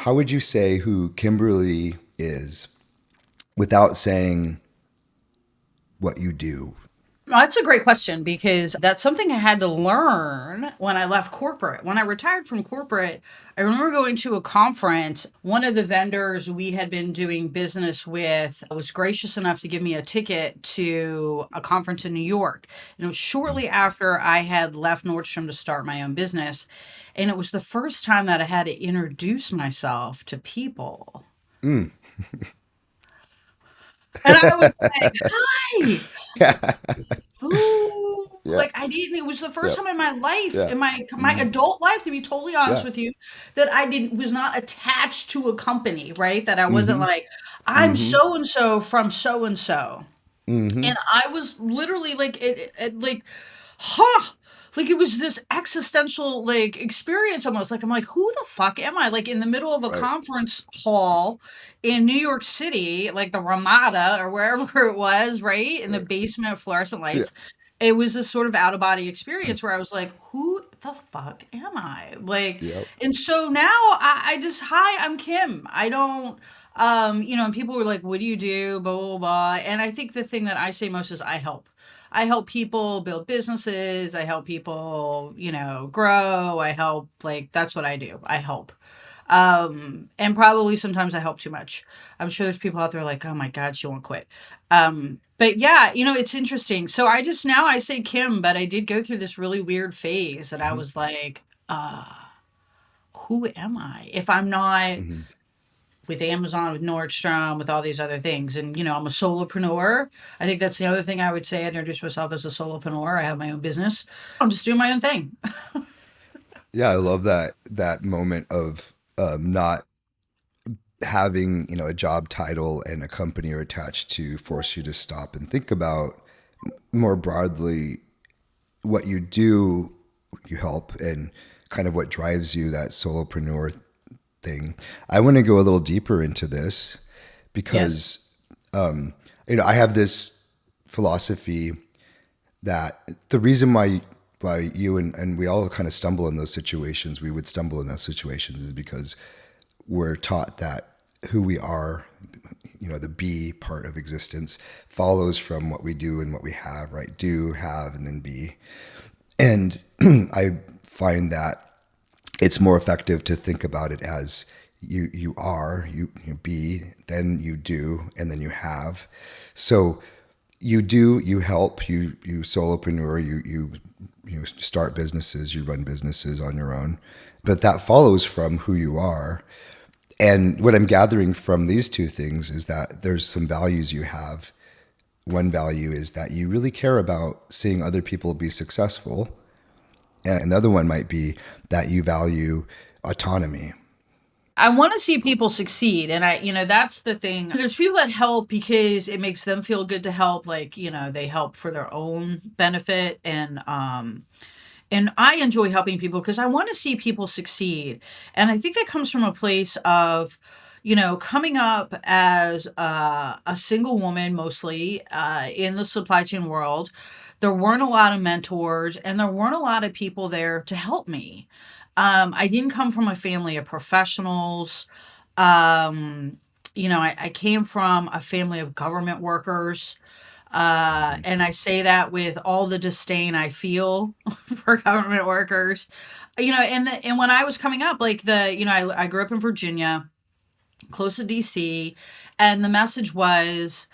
how would you say who Kimberly is without saying what you do? Well, that's a great question because that's something I had to learn when I left corporate. When I retired from corporate, I remember going to a conference. One of the vendors we had been doing business with was gracious enough to give me a ticket to a conference in New York. And it was shortly after I had left Nordstrom to start my own business. And it was the first time that I had to introduce myself to people. Mm. And I was like, hi. Yeah. Ooh, Yeah. like, I didn't it was the first Yeah. time in my life, Yeah. in my Hmm. adult life, to be totally honest Yeah. with you, that I didn't was not attached to a company, right? That I wasn't Hmm. like, "I'm Hmm. so and so from so and so." Hmm. And I was literally like, like, huh, like, it was this existential, like, experience almost, like, I'm like, "Who the fuck am I?" Like, in the middle of a Right. conference hall in New York City, like the Ramada or wherever it was, right? In the Right. basement, fluorescent Yeah. lights. It was this sort of out of body experience where I was like, "Who the fuck am I?" Like, Yep. and so now I just, "Hi, I'm Kim." I don't, and people were like, "What do you do?" Blah, blah, blah. And I think the thing that I say most is I help. I help people build businesses. I help people, grow. I help, like, that's what I do. I help. And probably sometimes I help too much. I'm sure there's people out there like, oh my God, she won't quit. But yeah, it's interesting. So now I say Kim, but I did go through this really weird phase that I Hmm. was like, who am I if I'm not Hmm. with Amazon, with Nordstrom, with all these other things? And, I'm a solopreneur. I think that's the other thing I would say. I introduce myself as a solopreneur. I have my own business. I'm just doing my own thing. Yeah, I love that moment of not having a job title and a company are attached to force you to stop and think about more broadly what you do. You help and kind of what drives you, that solopreneur thing. I want to go a little deeper into this Yes. because I have this philosophy that the reason why you and we all kind of stumble in those situations, we would stumble in those situations, is because we're taught that who we are, the be part of existence, follows from what we do and what we have, right? Do, have, and then be. And I find that it's more effective to think about it as you are, you be, then you do, and then you have. So you do, you help, you solopreneur, you start businesses, you run businesses on your own, but that follows from who you are. And what I'm gathering from these two things is that there's some values you have. One value is that you really care about seeing other people be successful. And another one might be that you value autonomy. I want to see people succeed. And that's the thing. There's people that help because it makes them feel good to help. Like, they help for their own benefit. And I enjoy helping people because I want to see people succeed. And I think that comes from a place of, coming up as a single woman, mostly in the supply chain world. There weren't a lot of mentors and there weren't a lot of people there to help me. I didn't come from a family of professionals. Um, I came from a family of government workers. And I say that with all the disdain I feel for government workers. And when I was coming up, like I grew up in Virginia, close to DC, and the message was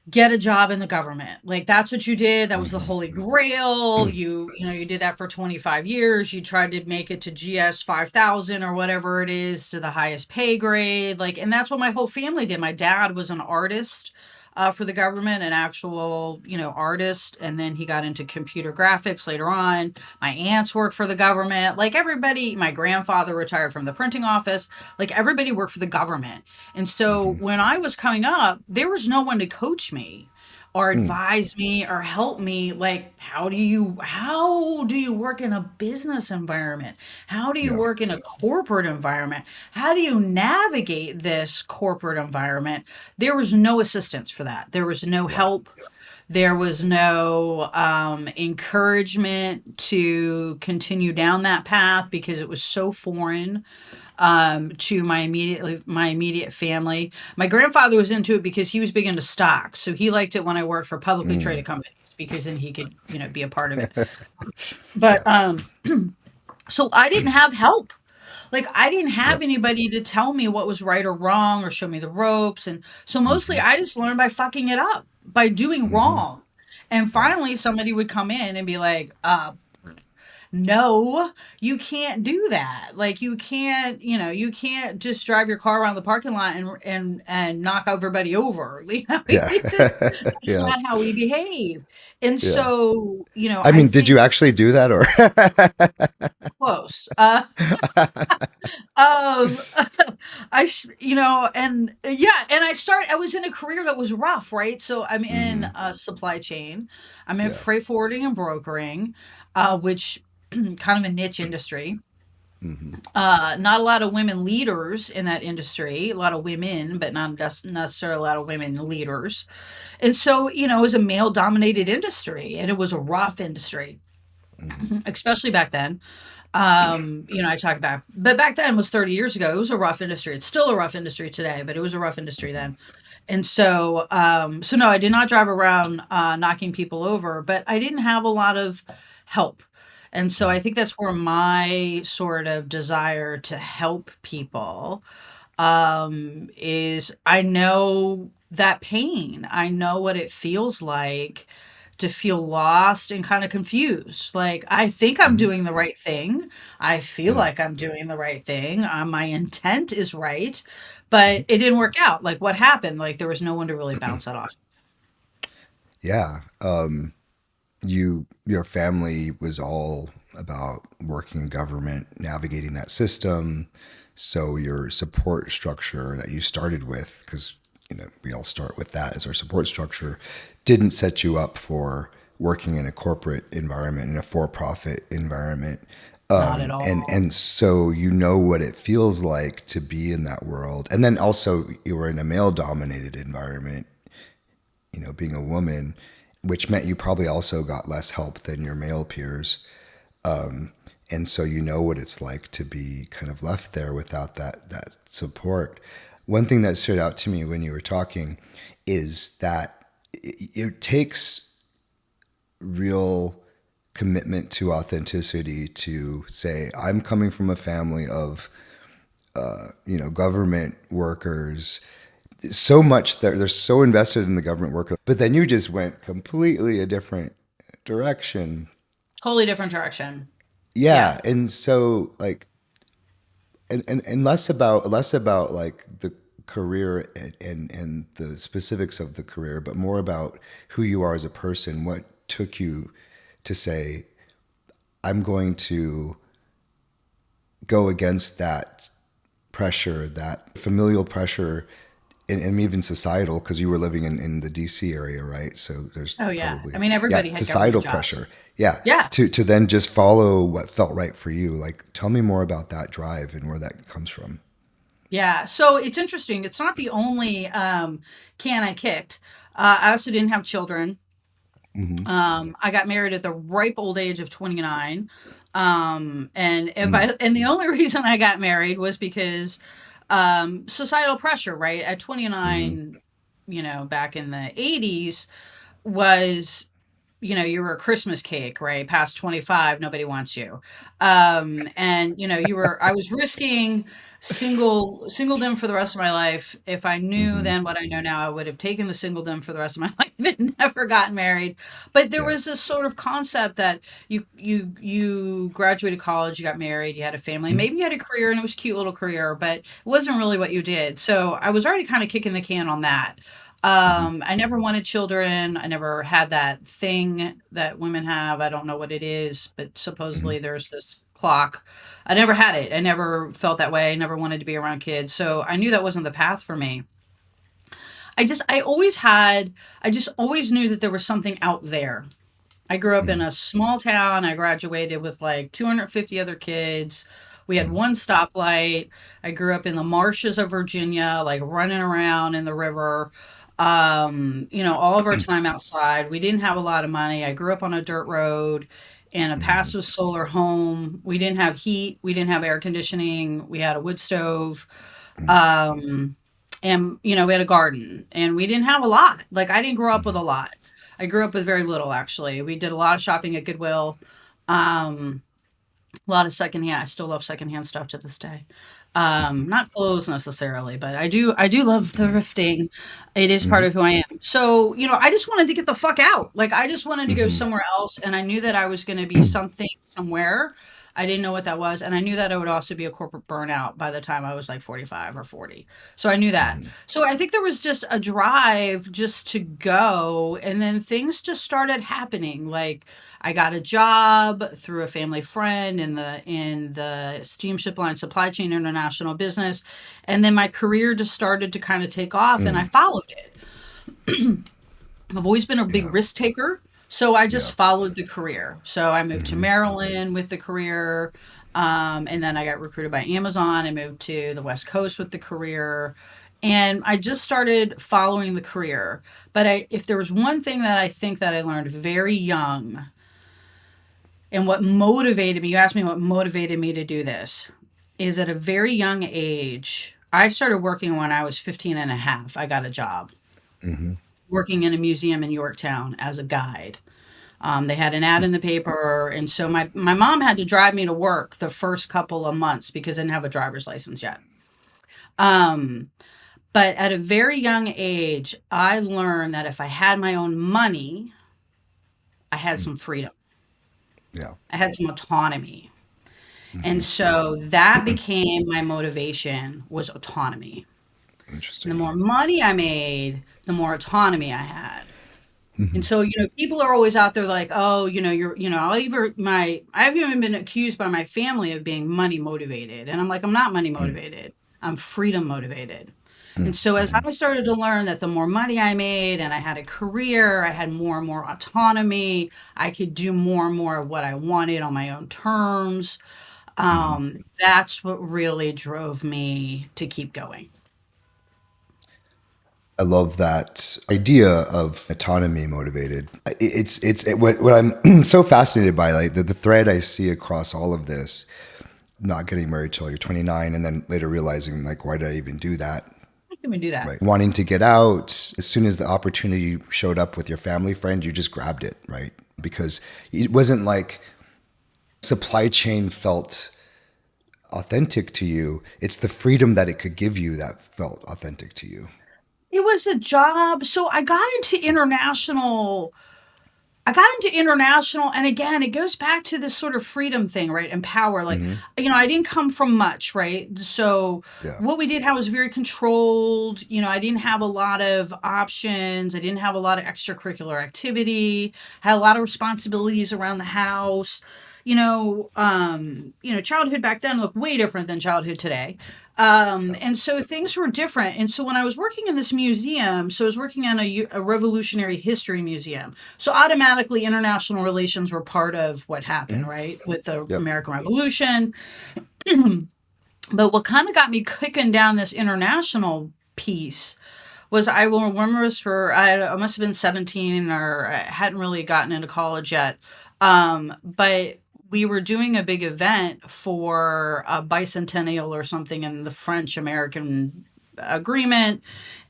get a job in the government. Like that's what you did. That was the Mm-hmm. holy grail. You did that for 25 years. You tried to make it to GS 5,000 or whatever it is, to the highest pay grade. Like, and that's what my whole family did. My dad was an artist for the government, an actual, artist. And then he got into computer graphics later on. My aunts worked for the government. Like everybody, my grandfather retired from the printing office. Like everybody worked for the government. And so Mm-hmm. when I was coming up, there was no one to coach me or advise me or help me. Like, how do you work in a business environment? How do you Yeah. work in a corporate environment? How do you navigate this corporate environment? There was no assistance for that. There was no Yeah. help. There was no encouragement to continue down that path because it was so foreign. to my immediate family. My grandfather was into it because he was big into stocks, so he liked it when I worked for publicly Mm. traded companies because then he could, be a part of it. But so I didn't have help. Like, I didn't have Yep. anybody to tell me what was right or wrong or show me the ropes, and so mostly Hmm. I just learned by fucking it up, by doing Hmm. wrong. And Yeah. finally somebody would come in and be like, no, you can't do that. Like, you can't just drive your car around the parking lot and knock everybody over. Yeah. That's Yeah. not how we behave. And Yeah. so, I I mean, did think you actually do that or? close. Um, and yeah, and I was in a career that was rough, right? So I'm in Hmm. supply chain, I'm in Yeah. freight forwarding and brokering, which kind of a niche industry. Hmm. Not a lot of women leaders in that industry, a lot of women, but not necessarily a lot of women leaders. And so, it was a male dominated industry and it was a rough industry, Hmm. especially back then. I talk about, but back then was 30 years ago. It was a rough industry. It's still a rough industry today, but it was a rough industry Hmm. then. And so, so no, I did not drive around knocking people over, but I didn't have a lot of help. And so I think that's where my sort of desire to help people is I know that pain. I know what it feels like to feel lost and kind of confused. Like, I think I'm Hmm. doing the right thing. I feel Yeah. like I'm doing the right thing. My intent is right, Hmm. but it didn't work out. Like, what happened? Like, there was no one to really bounce that off. Yeah. Your family was all about working in government, navigating that system. So your support structure that you started with, because we all start with that as our support structure, didn't set you up for working in a corporate environment, in a for-profit environment. Not at And all. so you know what it feels like to be in that world. And then also you were in a male-dominated environment, being a woman, which meant you probably also got less help than your male peers. And so you know what it's like to be kind of left there without that support. One thing that stood out to me when you were talking is that it takes real commitment to authenticity to say, I'm coming from a family of government workers, so much that they're so invested in the government worker, but then you just went completely a different direction. Totally different direction. Yeah. Yeah, and so like, and less about like the career and the specifics of the career, but more about who you are as a person. What took you to say, I'm going to go against that pressure, that familial pressure, and even societal, because you were living in the DC area, right? So there's Oh, yeah. I probably, mean, yeah, everybody had societal government jobs. pressure. Yeah. Yeah. To then just follow what felt right for you. Like, tell me more about that drive and where that comes from. Yeah, so it's interesting. It's not the only can I kicked. I also didn't have children. Hmm. I got married at the ripe old age of 29. Mm. And the only reason I got married was because societal pressure, right? At Hmm. 29, back in the 80s was you were a Christmas cake, right? Past 25, nobody wants you. And I was risking singledom for the rest of my life. If I knew Hmm. then what I know now, I would have taken the singledom for the rest of my life and never gotten married. But there Yeah. was this sort of concept that you graduated college, you got married, you had a family, Hmm. maybe you had a career and it was a cute little career, but it wasn't really what you did. So I was already kind of kicking the can on that. Hmm. I never wanted children. I never had that thing that women have. I don't know what it is, but Hmm. supposedly there's this clock. I never had it. I never felt that way. I never wanted to be around kids. So I knew that wasn't the path for me. I just always knew that there was something out there. I grew up in Hmm. a small town. I graduated with like 250 other kids. We had Hmm. one stoplight. I grew up in the marshes of Virginia, like running around in the river. All of our time outside. We didn't have a lot of money. I grew up on a dirt road in a Mhm. passive solar home. We didn't have heat. We didn't have air conditioning. We had a wood stove. Um, and, we had a garden and we didn't have a lot. Like, I didn't grow up with a Mhm. lot. I grew up with very little, actually. We did a lot of shopping at Goodwill. Um, a lot of secondhand. I still love secondhand stuff to this day. Mhm. Not clothes necessarily, but I do love Mhm. thrifting. It is part Mhm. of who I am. So, I just wanted to get the fuck out. Like, I just wanted to go Mhm. somewhere else, and I knew that I was going to be something somewhere. I didn't know what that was, and I knew that I would also be a corporate burnout by the time I was like 45 or 40. So I knew that. Mhm. So I think there was just a drive just to go, and then things just started happening. Like, I got a job through a family friend in the steamship line supply chain international business, and then my career just started to kind of take off, and I Mm. followed it. I've always been a big Yeah. risk taker, so I just Yeah. followed the career. So I moved to Mhm. Maryland with the career, and then I got recruited by Amazon. I moved to the West Coast with the career, and I just started following the career. But if there was one thing that I think that I learned very young, and what motivated me, you asked me what motivated me to do this, is at a very young age, I started working when I was 15 and a half. I got a job Mhm. working in a museum in Yorktown as a guide. They had an ad in the paper, and so my mom had to drive me to work the first couple of months because I didn't have a driver's license yet. Um, but at a very young age, I learned that if I had my own money, I had Mm. some freedom. Yeah. I had some autonomy. And Mhm. so that became my motivation, was autonomy. And the Interesting. more money I made, the more autonomy I had. And Mhm. so, people are always out there like, oh, I've even been accused by my family of being money motivated. And I'm like, I'm not money Mm. motivated. I'm freedom motivated. Mm. And so as Mhm. I started to learn that the more money I made and I had a career, I had more and more autonomy, I could do more and more of what I wanted on my own terms. Mhm. That's what really drove me to keep going. I love that idea of autonomy motivated. What I'm so fascinated by, like the thread I see across all of this, not getting married till you're 29, and then later realizing like, why did I even do that? How can we do that? Right, wanting to get out as soon as the opportunity showed up with your family friend, you just grabbed it, right? Because it wasn't like supply chain felt authentic to you. It's the freedom that it could give you that felt authentic to you. It was a job. So I got into international, and again, it goes back to this sort of freedom thing, right? And power. Like, Hmm. I didn't come from much, right? So Yeah. what we did have was very controlled. I didn't have a lot of options. I didn't have a lot of extracurricular activity, had a lot of responsibilities around the house. Childhood back then looked way different than childhood today. Yeah. And so things were different. And so when I was working in this museum, so I was working on a revolutionary history museum. So automatically international relations were part of what happened, Hmm. right? With the Yep. American Revolution. But what kind of got me kicking down this international piece was, I will remember this I must have been 17, or I hadn't really gotten into college yet. But we were doing a big event for a bicentennial or something in the French American agreement.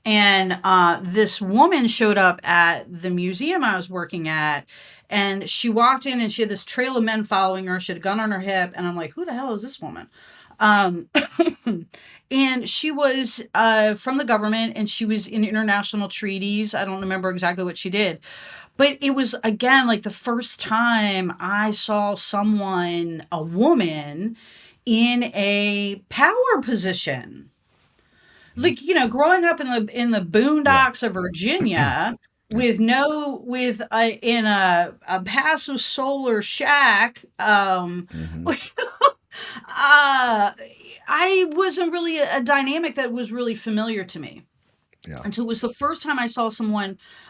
And this woman showed up at the museum I was working at. And she walked in and she had this trail of men following her. She had a gun on her hip. And I'm like, who the hell is this woman? Um, and she was from the government, and she was in international treaties. I don't remember exactly what she did, but it was, again, like the first time I saw a woman in a power position. Hmm. Like, growing up in the Yeah. boondocks of Virginia Yeah. with no with in a passive solar shack. Hmm. I wasn't really a dynamic that was really familiar to me. Yeah. And so it was the first time I saw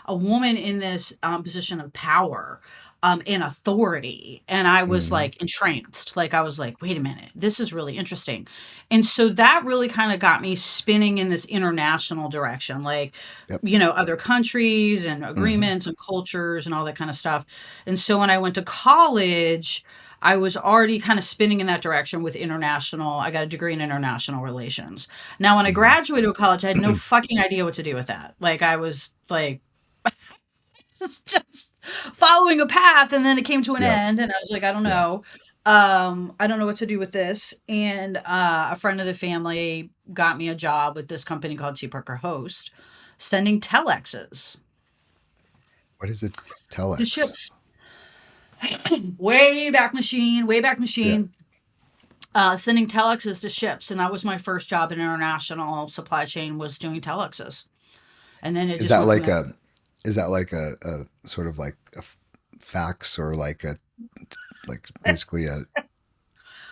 a woman in this position of power and authority. And I was Mm. like entranced. Like, I was like, wait a minute, this is really interesting. And so that really kind of got me spinning in this international direction, like, Yep. other countries and Hmm. agreements and cultures and all that kind of stuff. And so when I went to college, I was already kind of spinning in that direction with international. I got a degree in international relations. Now, when I Hmm. graduated college, I had no fucking idea what to do with that. Like, I was like, it's just following a path, and then it came to an Yep. end, and I was like, I don't Yeah. know. I don't know what to do with this. And a friend of the family got me a job with this company called T. Parker Host, sending telexes What is it? to Telex. ships. Way back machine. Sending telexes to ships, and that was my first job in international supply chain, was doing telexes, and then it Is just that went from like there. a is that like a sort of like fax or like basically a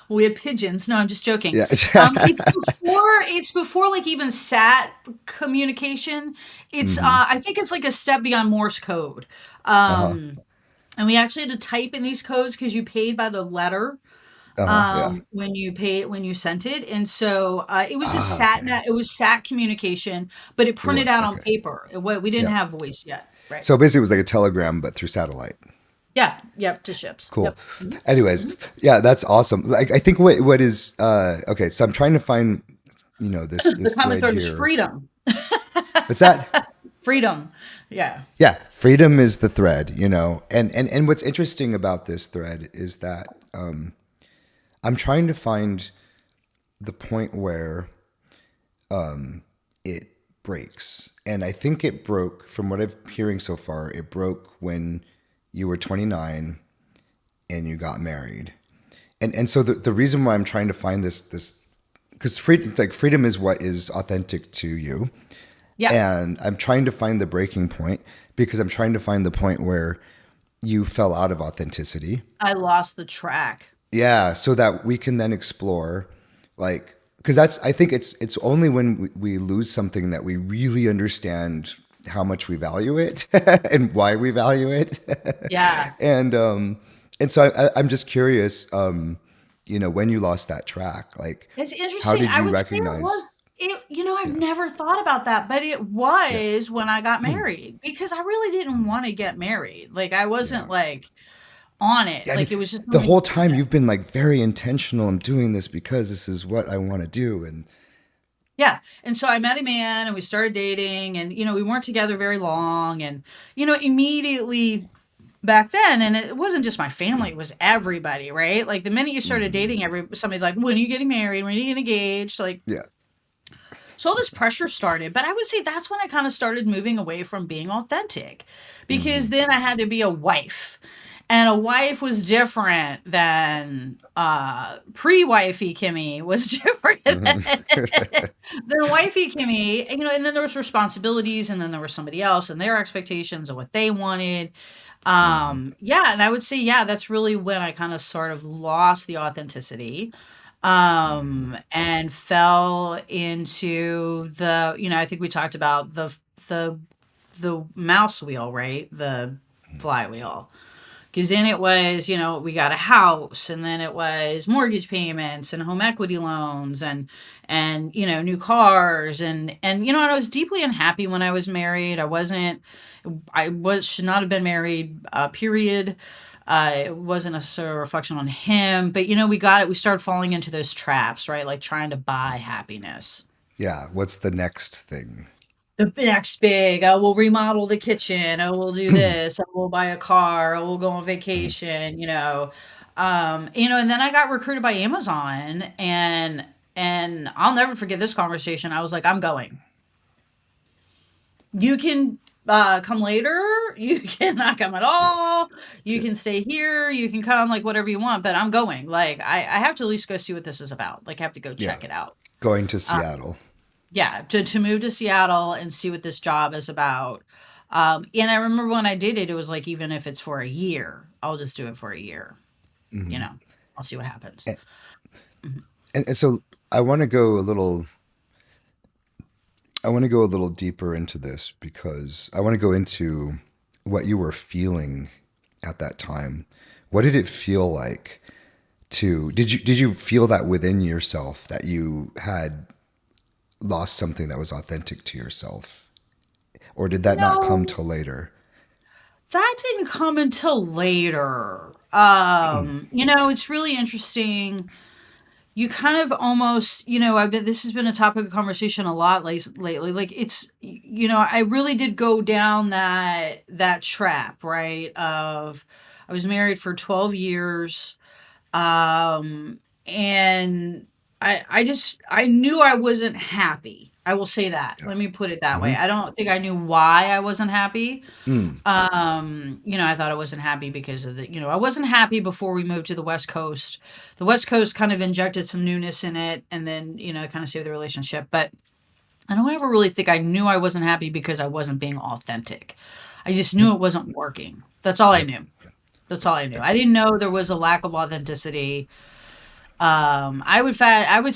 We had pigeons. No, I'm just joking. yeah. It's before like even sat communication. It's Hmm. I think it's like a step beyond Morse code. Uh-huh. Um, and we actually had to type in these codes because you paid by the letter Uh-huh. Yeah. when you sent it. And so it was just Ah, okay. it was sat communication, but it It printed was. out on Okay. paper. We didn't Yeah. have voice yet. Right. So basically it was like a telegram but through satellite. Yeah. Yep. To ships. Cool. Yep. Mhm. Anyways, Mhm. yeah, that's awesome. Like I think what is okay, so I'm trying to find The this common thread thread is here. freedom. What's that? Freedom. Yeah. Yeah, freedom is the thread, and what's interesting about this thread is that I'm trying to find the point where it breaks. And I think it broke, from what I'm hearing so far, it broke when you were 29 and you got married. And so the reason why I'm trying to find this because freedom is what is authentic to you. Yeah. And I'm trying to find the breaking point because I'm trying to find the point where you fell out of authenticity. I lost the track. Yeah, so that we can then explore, like, because that's, I think it's only when we lose something that we really understand how much we value it and why we value it. Yeah. and so I'm just curious, when you lost that track, like, It's how interesting. did I you would say it recognize? was I've Yeah, never thought about that, but it yeah, was when I got married because I really didn't want to get married. Like, I wasn't yeah. like on it. Yeah, I mean, Like, it was just the whole something. time you've been like very intentional. I'm doing this because this is what I want to do, and Yeah. And so I met a man and we started dating, and we weren't together very long, and immediately back then, and it wasn't just my family, it was everybody, right? Like, the minute you started mhm, dating, somebody's like, when are you getting married? When are you getting engaged? Like, yeah, so all this pressure started, but I would say that's when I kind of started moving away from being authentic, because hmm, then I had to be a wife. And a wife was different than pre-wifey Kimmy was different hmm, than wifey Kimmy. And then there was responsibilities, and then there was somebody else and their expectations and what they wanted. hmm, Yeah, and I would say, yeah, that's really when I kind of sort of lost the authenticity, hmm, and fell into I think we talked about the the mouse wheel, right? The flywheel. Because then it was, we got a house, and then it was mortgage payments and home equity loans, and new cars, and I was deeply unhappy when I was married. I should not have been married, period. It wasn't a sort of reflection on him, but we started falling into those traps, right? Like, trying to buy happiness. yeah. What's the next thing? The next big, "Oh, we'll remodel the kitchen. Oh, we'll do this. Oh, we'll buy a car. Oh, we'll go on vacation," and then I got recruited by Amazon, and I'll never forget this conversation. I was like, "I'm going. You can come later. You cannot come at all. You Yeah, can stay here. You can come, like, whatever you want, but I'm going. Like, I have to at least go see what this is about. Like, I have to go yeah. check it out." Going to Uh, Seattle. yeah, to move to Seattle and see what this job is about. And I remember when I did it, it was like, even if it's for a year, I'll just do it for a year. You Hmm. know, I'll see what happens. And, Mhm. and so I want to go a little I want to go a little deeper into this because I want to go into what you were feeling at that time. What did it feel like to did you feel that within yourself that you had lost something that was authentic to yourself? Or did that not come No, till later? that didn't come until later. It's really interesting. You kind of almost, this has been a topic of conversation a lot lately. Like I really did go down that trap, right? Of I was married for 12 years. And I knew I wasn't happy. I will say that. Yeah. Let me put it that way. Mm-hmm. I don't think I knew why I wasn't happy. Mm. I thought I wasn't happy because of I wasn't happy before we moved to the West Coast. The West Coast kind of injected some newness in it and then, kind of saved the relationship. But I don't ever really think I knew I wasn't happy because I wasn't being authentic. I just knew it wasn't working. That's all I Yep. knew. That's all I knew. Yep. I didn't know there was a lack of authenticity. I would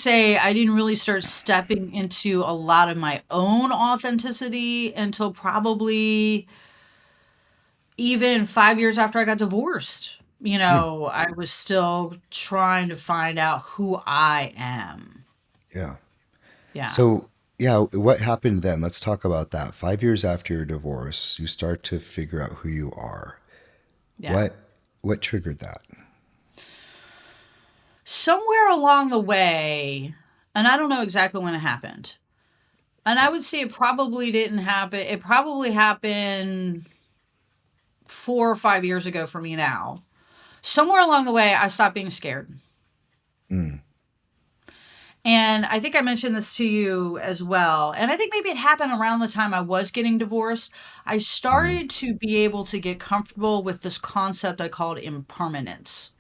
say I didn't really start stepping into a lot of my own authenticity until probably even 5 years after I got divorced. Mm. I was still trying to find out who I am. Yeah. Yeah. So, yeah, what happened then? Let's talk about that. 5 years after your divorce, you start to figure out who you are. Yeah. What what triggered that? Somewhere along the way, and I don't know exactly when it happened. And I would say it probably didn't happen. It probably happened 4 or 5 years ago for me now. Somewhere along the way, I stopped being scared. Mm. And I think I mentioned this to you as well. And I think maybe it happened around the time I was getting divorced. I Mm. started to be able to get comfortable with this concept I called impermanence.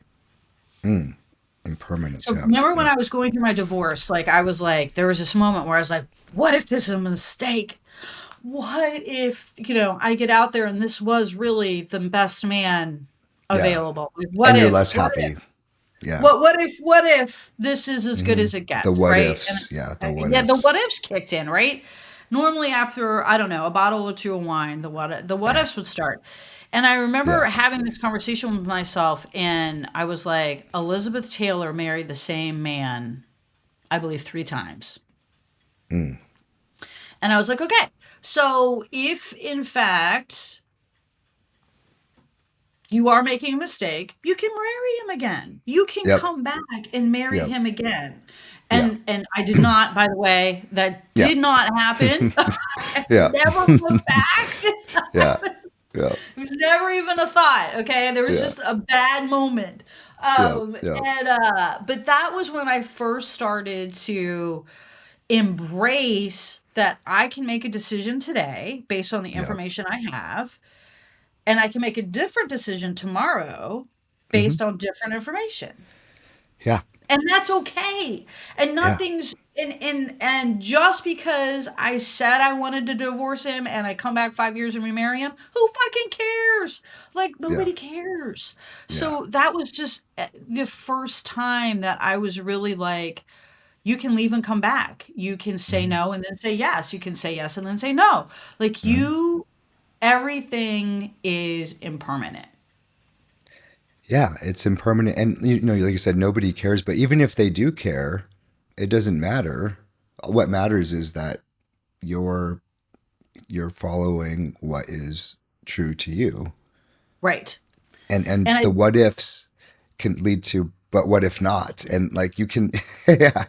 Mm. Impermanence. So Yeah. remember when Yeah. I was going through my divorce, like I was like, there was this moment where I was like, what if this is a mistake? What if, I get out there and this was really the best man Yeah. available? Like, And what you're if? less What if? happy. Yeah. What if this is as good Hmm. as it The gets, what right? And ifs. Yeah. The what yeah, the ifs. what ifs kicked in, right? Normally after, I don't know, a bottle or two of wine, the what ifs would start. And I remember Yeah. having this conversation with myself and I was like, Elizabeth Taylor married the same man, I believe 3 times. Mm. And I was like, okay, so if in fact you are making a mistake, you can marry him again. You can Yep. come back and marry Yep. him again. Yeah. And I did not, by the way, that Yeah. did not happen. I Yeah. never went back. Yeah. Yeah. It was never even a thought. Okay. There was Yeah. just a bad moment. Yeah. Yeah. But that was when I first started to embrace that I can make a decision today based on the Yeah. information I have, and I can make a different decision tomorrow Hmm. based on different information. Yeah. And that's okay. And Yeah. nothing's and just because I said I wanted to divorce him and I come back 5 years and remarry him, who fucking cares? Like Yeah. nobody cares. Yeah. So that was just the first time that I was really like, you can leave and come back. You can say Hmm. no and then say yes. You can say yes and then say no. Like Hmm. everything is impermanent. Yeah. It's impermanent, and like you said, nobody cares. But even if they do care, it doesn't matter. What matters is that you're you're following what is true to you, Right. and And I the what ifs can lead to but what if not, and like you can. Yeah.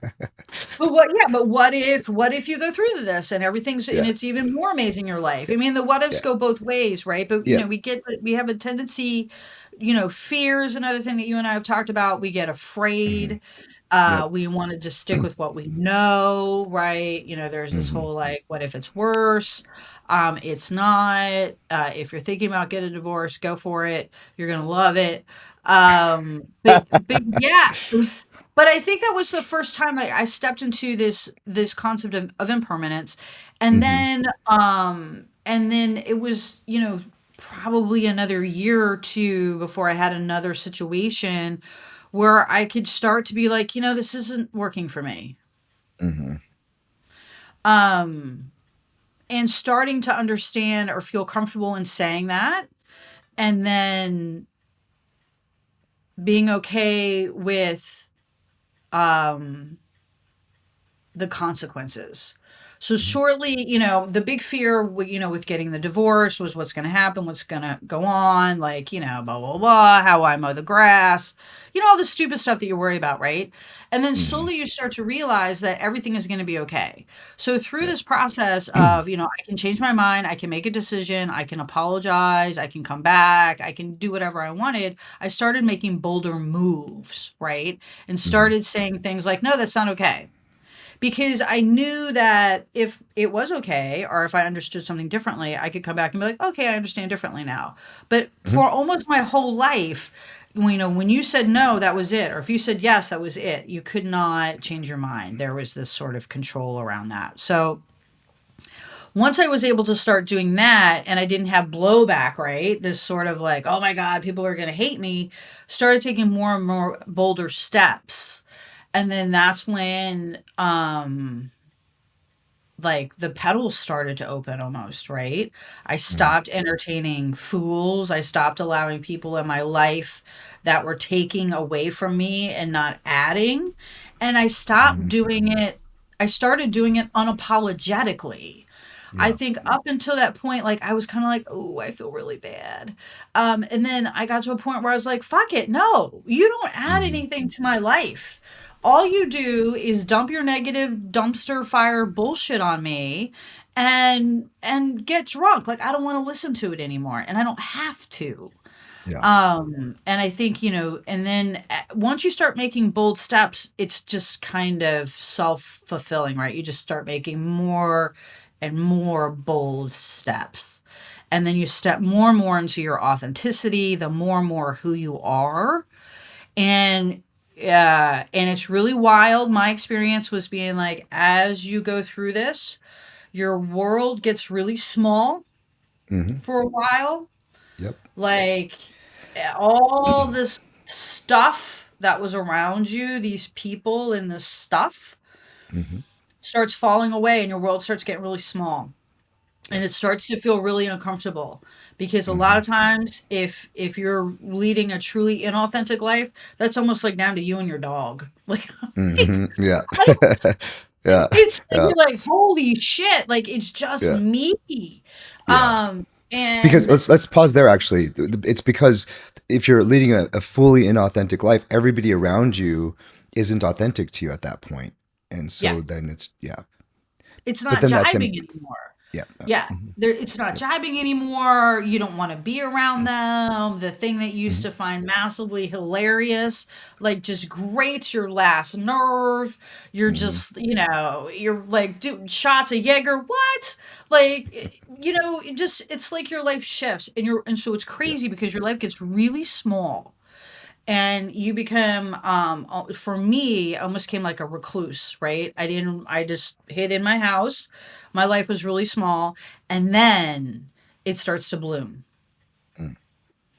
but what if you go through this and everything's and Yeah. it's even more amazing in your life? I mean, the what ifs Yeah. go both ways, right? But Yeah. we have a tendency, fear is another thing that you and I have talked about. We get Hmm. afraid. Yep. We want to just stick with what we know, right? There's this Hmm. whole like, what if it's worse? It's not. If you're thinking about getting a divorce, go for it. You're gonna love it. But yeah, but I think that was the first time I stepped into this concept of impermanence, Hmm. and then it was probably another year or two before I had another situation where I could start to be like, this isn't working for me. Hmm. Um, and starting to understand or feel comfortable in saying that, and then being okay with um the consequences. So shortly, the big fear, with getting the divorce was what's going to happen, what's going to go on, like, blah, blah, blah, how I mow the grass, all the stupid stuff that you worry about, right? And then Mm-hmm. slowly you start to realize that everything is going to be okay. So through Yep. this process of, I can change my mind, I can make a decision, I can apologize, I can come back, I can do whatever I wanted. I started making bolder moves, right? And Mm-hmm. started saying things like, no, that's not okay, because I knew that if it was okay, or if I understood something differently, I could come back and be like, okay, I understand differently now. But Mm-hmm. for almost my whole life, when you said no, that was it. Or if you said yes, that was it. You could not change your mind. There was this sort of control around that. So once I was able to start doing that and I didn't have blowback, right? This sort of like, oh my God, people are going to hate me, started taking more and more bolder steps. And then that's when like the petals started to open almost, right? I Mm-hmm. stopped entertaining fools. I stopped allowing people in my life that were taking away from me and not adding. And I stopped Mm-hmm. doing it. I started doing it unapologetically. I Yeah. think up until that point, like I was kind of like, oh, I feel really bad. And then I got to a point where I was like, fuck it. No, you don't add Mm-hmm. anything to my life. All you do is dump your negative dumpster fire bullshit on me and get drunk. Like I don't want to listen to it anymore. And I don't have to. Yeah. And I think, and then once you start making bold steps, it's just kind of self-fulfilling, right? You just start making more and more bold steps. And then you step more and more into your authenticity, the more and more who you are. And and it's really wild. My experience was being like, as you go through this, your world gets really small Mm-hmm. for a while. Yep. Like all this stuff that was around you, these people and this stuff Mm-hmm. starts falling away and your world starts getting really small. And Yep. it starts to feel really uncomfortable because a lot Mm-hmm. of times if you're leading a truly inauthentic life, that's almost like down to you and your dog. Like, Mm-hmm. Yeah. I don't, Yeah. it's like Yeah. you're like, holy shit, like it's just Yeah. me. Yeah. Um Because and let's pause there. Actually, it's because if you're leading a fully inauthentic life, everybody around you isn't authentic to you at that point, and yeah, so then it's yeah. it's But not then that's jibing anymore. yeah. Yeah, it's not Yep. jibing anymore. You don't want to be around them. The thing that you used Mm-hmm. to find massively hilarious, like just grates your last nerve. You're Mm-hmm. just, you're like, dude, shots of Jaeger. What? Like, it's like your life shifts, and so it's Yeah. crazy because your life gets really small and you become for me I almost came like a recluse, right? I just hid in my house. My life was really small, and then it starts to bloom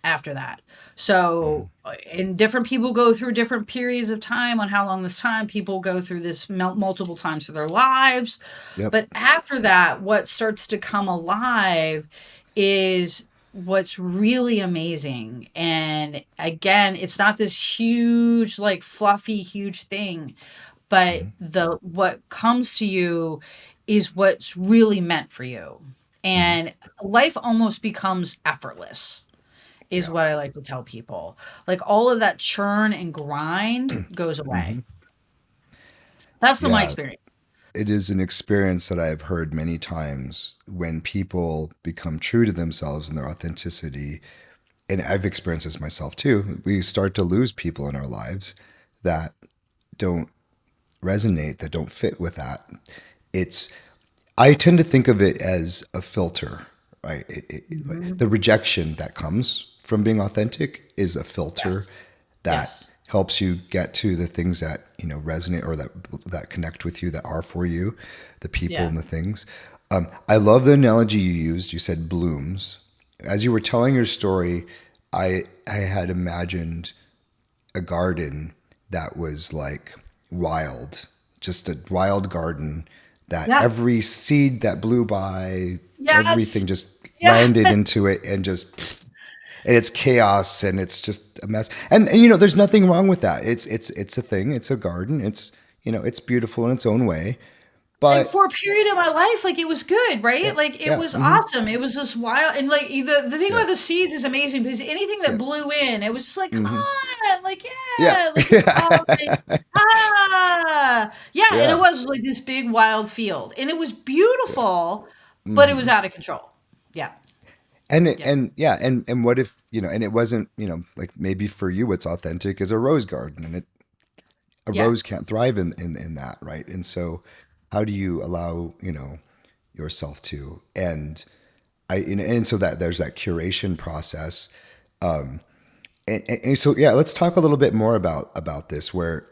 after that. Mm-hmm. So and different people go through different periods of time on how long this time. People go through this multiple times of their lives, Yep. but after that what starts to come alive is what's really amazing. And again, it's not this huge like fluffy huge thing, but Mm-hmm. the what comes to you is what's really meant for you. Mm-hmm. And life almost becomes effortless is Yeah. what I like to tell people. Like all of that churn and grind goes Mm-hmm. away. That's been my Yeah. experience. It is an experience that I've heard many times when people become true to themselves and their authenticity. And I've experienced this myself too. We start to lose people in our lives that don't resonate, that don't fit with that. It's I tend to think of it as a filter, right? Like Mhm. the rejection that comes from being authentic is a filter Yes. that Yes. helps you get to the things that resonate or that connect with you, that are for you, the people Yeah. and the things. I love the analogy you used. You said blooms. As you were telling your story, I had imagined a garden that was like wild, just a wild garden that Yeah. every seed that blew by, Yes. everything just Yeah. landed into it and just, and it's chaos and it's just a mess. And there's nothing wrong with that. It's a thing. It's a garden. It's it's beautiful in its own way. And But for a period of my life, like, it was good, right? yeah, Like, it yeah, was awesome. It was just wild, and, like, the thing yeah, about the seeds is amazing because anything that yeah, blew in, it was just like, "Come on," like, yeah, "Yeah," like, it was all like, "Ah." Yeah, and it yeah, was, like, this big wild field, and it was beautiful, but it was out of control. Yeah, yeah, and yeah, and what if and it wasn't like maybe for you what's authentic is a rose garden, and a yeah. rose can't thrive in that, right? And so, how do you allow yourself to and so that there's that curation process. And so yeah, let's talk a little bit more about this where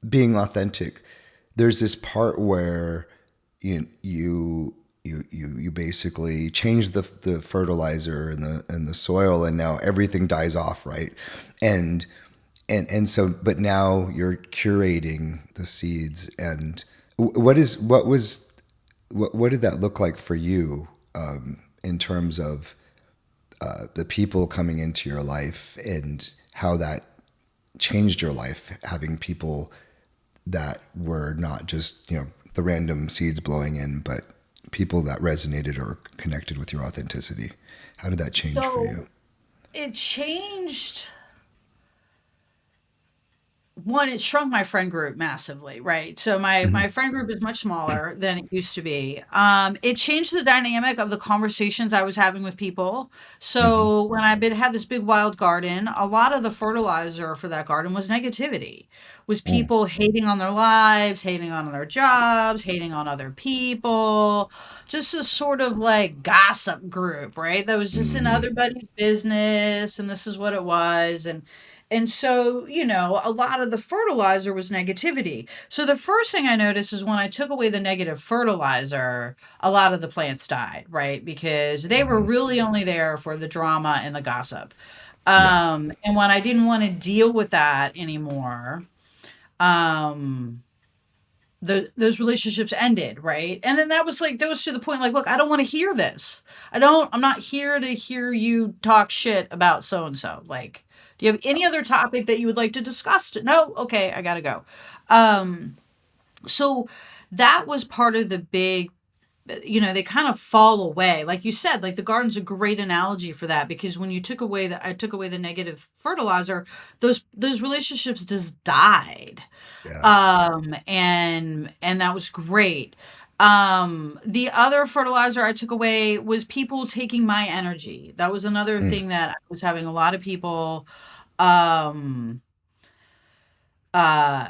being authentic. There's this part where you basically change the fertilizer and the soil, and now everything dies off, right? And so, but now you're curating the seeds. And what did that look like for you, in terms of the people coming into your life and how that changed your life, having people that were not just the random seeds blowing in, but people that resonated or connected with your authenticity? How did that change for you? So, it changed. One, it shrunk my friend group massively, right? So my friend group is much smaller than it used to be. It changed the dynamic of the conversations I was having with people. Hmm. So when had this big wild garden, a lot of the fertilizer for that garden was negativity, was Mm. people hating on their lives, hating on their jobs, hating on other people, just a sort of like gossip group, right? That was just in Hmm. everybody's business, and this is what it was, and so, a lot of the fertilizer was negativity. So the first thing I noticed is when I took away the negative fertilizer, a lot of the plants died, right? Because they were really only there for the drama and the gossip. Yeah. And when I didn't want to deal with that anymore, um, those relationships ended, right? And then that was to the point, like, look, I don't want to hear this. I'm not here to hear you talk shit about so and so. Like, do you have any other topic that you would like to discuss? No? Okay, I gotta go. Um, so that was part of the big, they kind of fall away. Like you said, like the garden's a great analogy for that because when I took away the negative fertilizer, those relationships just died. Yeah. And that was great. The other fertilizer I took away was people taking my energy. That was another Mm. thing that I was having a lot of people, um, uh,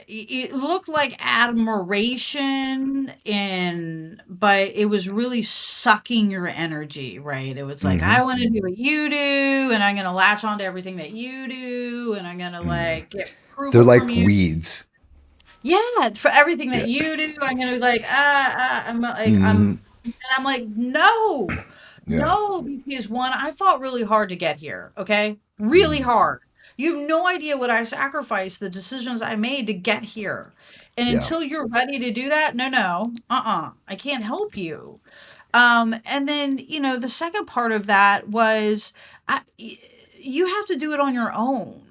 it looked like admiration but it was really sucking your energy, right? It was like, Hmm. I want to do what you do, and I'm going to latch on to everything that you do, and I'm going to like get They're approval from like you. weeds. Yeah, for everything that Yeah. you do, I'm gonna be like, I'm like, Hmm. and I'm like, no, Yeah. no, because one, I fought really hard to get here, okay? Really Mm. hard. You have no idea what I sacrificed, the decisions I made to get here. And Yeah. until you're ready to do that, no, I can't help you. And then, the second part of that was you have to do it on your own.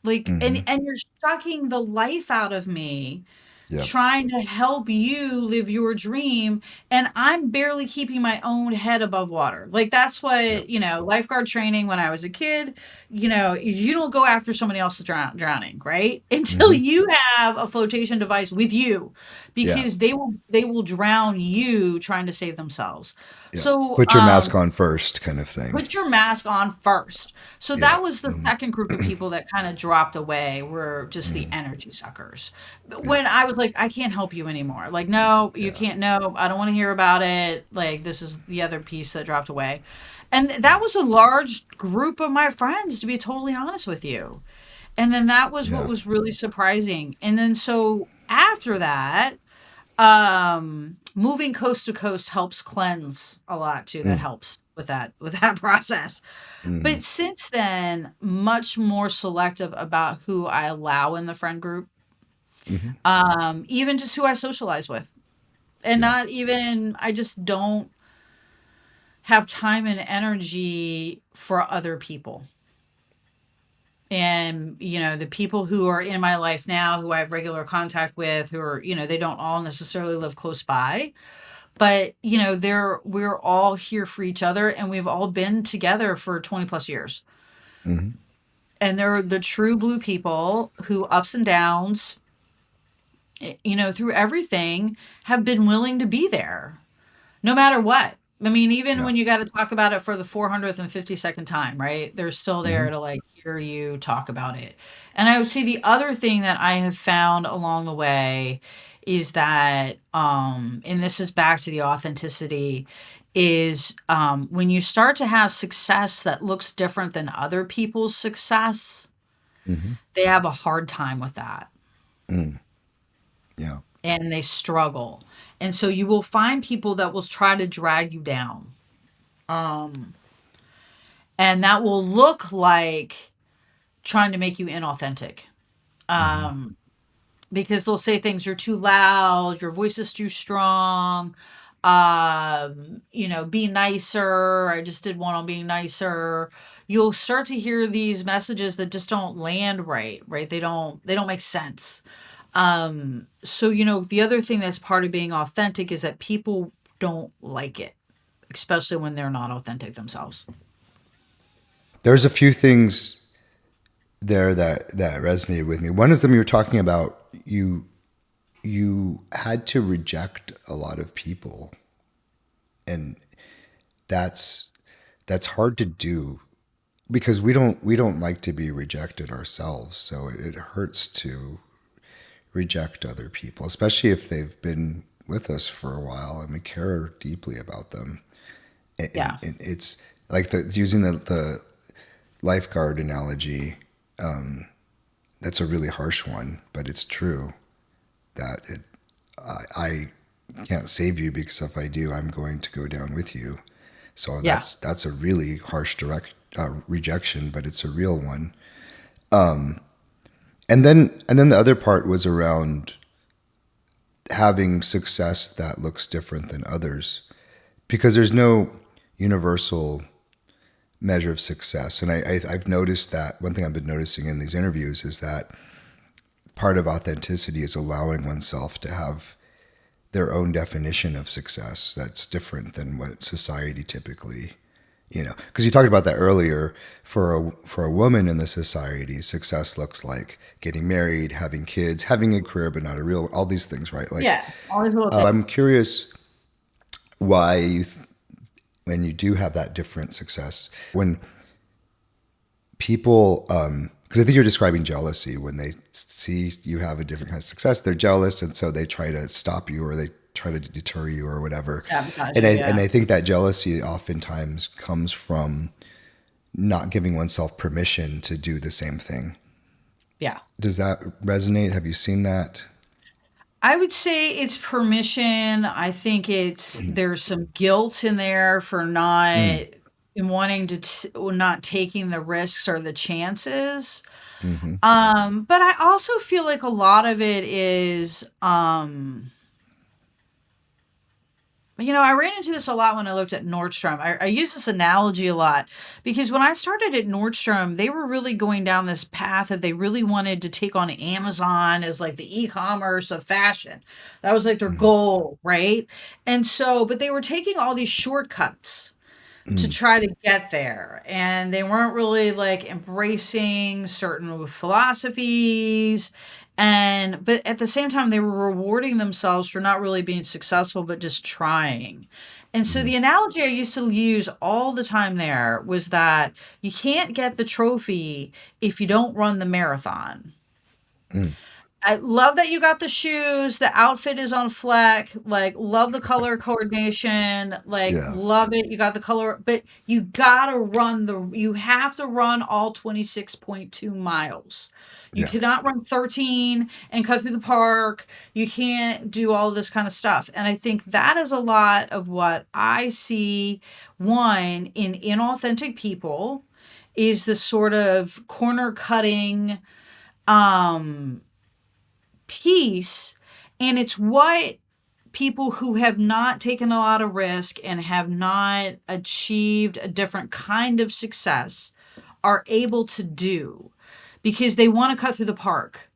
Like, and Hmm. and you're sucking the life out of me Yeah. trying to help you live your dream, and I'm barely keeping my own head above water. Like, that's Yeah. what, lifeguard training when I was a kid, is you don't go after somebody else drowning, right? Until Hmm. you have a flotation device with you, Yeah. because they will drown you trying to save themselves. Yeah. So, Put your mask on first, kind of thing. put your mask on first. So Yeah. that was the second group of people that kind of dropped away, were just the energy suckers. Yeah. When I was like, I can't help you anymore. Like, no, you Yeah. can't. No, I don't want to hear about it. Like, this is the other piece that dropped away. And that was a large group of my friends, to be totally honest with you. And then that was what Yeah. was really surprising. And then so after that, moving coast to coast helps cleanse a lot too. That Mm. helps with that process. Hmm. But since then, much more selective about who I allow in the friend group. Hmm. Even just who I socialize with. And Yeah. not even, I just don't have time and energy for other people. And, the people who are in my life now, who I have regular contact with, who are, they don't all necessarily live close by, but, we're all here for each other and we've all been together for 20 plus years. Hmm. And they're the true blue people who, ups and downs, through everything, have been willing to be there no matter what. I mean, even Yeah. when you got to talk about it for the 452nd time, right? They're still there Hmm. to like hear you talk about it. And I would say the other thing that I have found along the way is that, and this is back to the authenticity, is when you start to have success that looks different than other people's success, Hmm. they have a hard time with that Mm. Yeah. and they struggle. And so you will find people that will try to drag you down. Um, and that will look like trying to make you inauthentic. Hmm. Um, because they'll say things, you're too loud, your voice is too strong, be nicer. I just did one on being nicer. You'll start to hear these messages that just don't land right, right? They don't make sense. So the other thing that's part of being authentic is that people don't like it, especially when they're not authentic themselves. There's a few things there that resonated with me. One of them you were talking about, you had to reject a lot of people, and that's that's hard to do because we don't like to be rejected ourselves. So it hurts to reject other people, especially if they've been with us for a while and we care deeply about them. Yeah. And it's like using the lifeguard analogy. That's a really harsh one, but it's true that I can't save you because if I do, I'm going to go down with you. So Yeah. that's a really harsh direct rejection, but it's a real one. And then the other part was around having success that looks different than others, because there's no universal measure of success. And I've noticed that one thing I've been noticing in these interviews is that part of authenticity is allowing oneself to have their own definition of success that's different than what society typically, because you talked about that earlier. For a woman in the society, success looks like getting married, having kids, having a career but not a real, all these things, right? Like, Yeah. All these little things. I'm curious why when you do have that different success, when people, because I think you're describing jealousy. When they see you have a different kind of success, they're jealous, and so they try to stop you or they try to deter you or whatever. Sabotage And you, I yeah. think that jealousy oftentimes comes from not giving oneself permission to do the same thing. Yeah. Does that resonate? Have you seen that? I would say it's permission. I think there's some guilt in there for not Mm. in wanting to not taking the risks or the chances. Hmm. But I also feel like a lot of it is, I ran into this a lot when I looked at Nordstrom. I use this analogy a lot because when I started at Nordstrom, they were really going down this path that they really wanted to take on Amazon as like the e-commerce of fashion. That was like their Hmm. goal, right? And so, but they were taking all these shortcuts to Mm. try to get there. And they weren't really like embracing certain philosophies. But at the same time, they were rewarding themselves for not really being successful, but just trying. And so Mm. the analogy I used to use all the time there was that you can't get the trophy if you don't run the marathon. Mm. I love that you got the shoes. The outfit is on fleck. Like, love the color coordination. Like, Yeah. love it. You got the color, but you have to run all 26.2 miles. You Yeah. cannot run 13 and cut through the park. You can't do all this kind of stuff. And I think that is a lot of what I see, one, in inauthentic people, is the sort of corner cutting, um, peace, and it's what people who have not taken a lot of risk and have not achieved a different kind of success are able to do, because they want to cut through the park.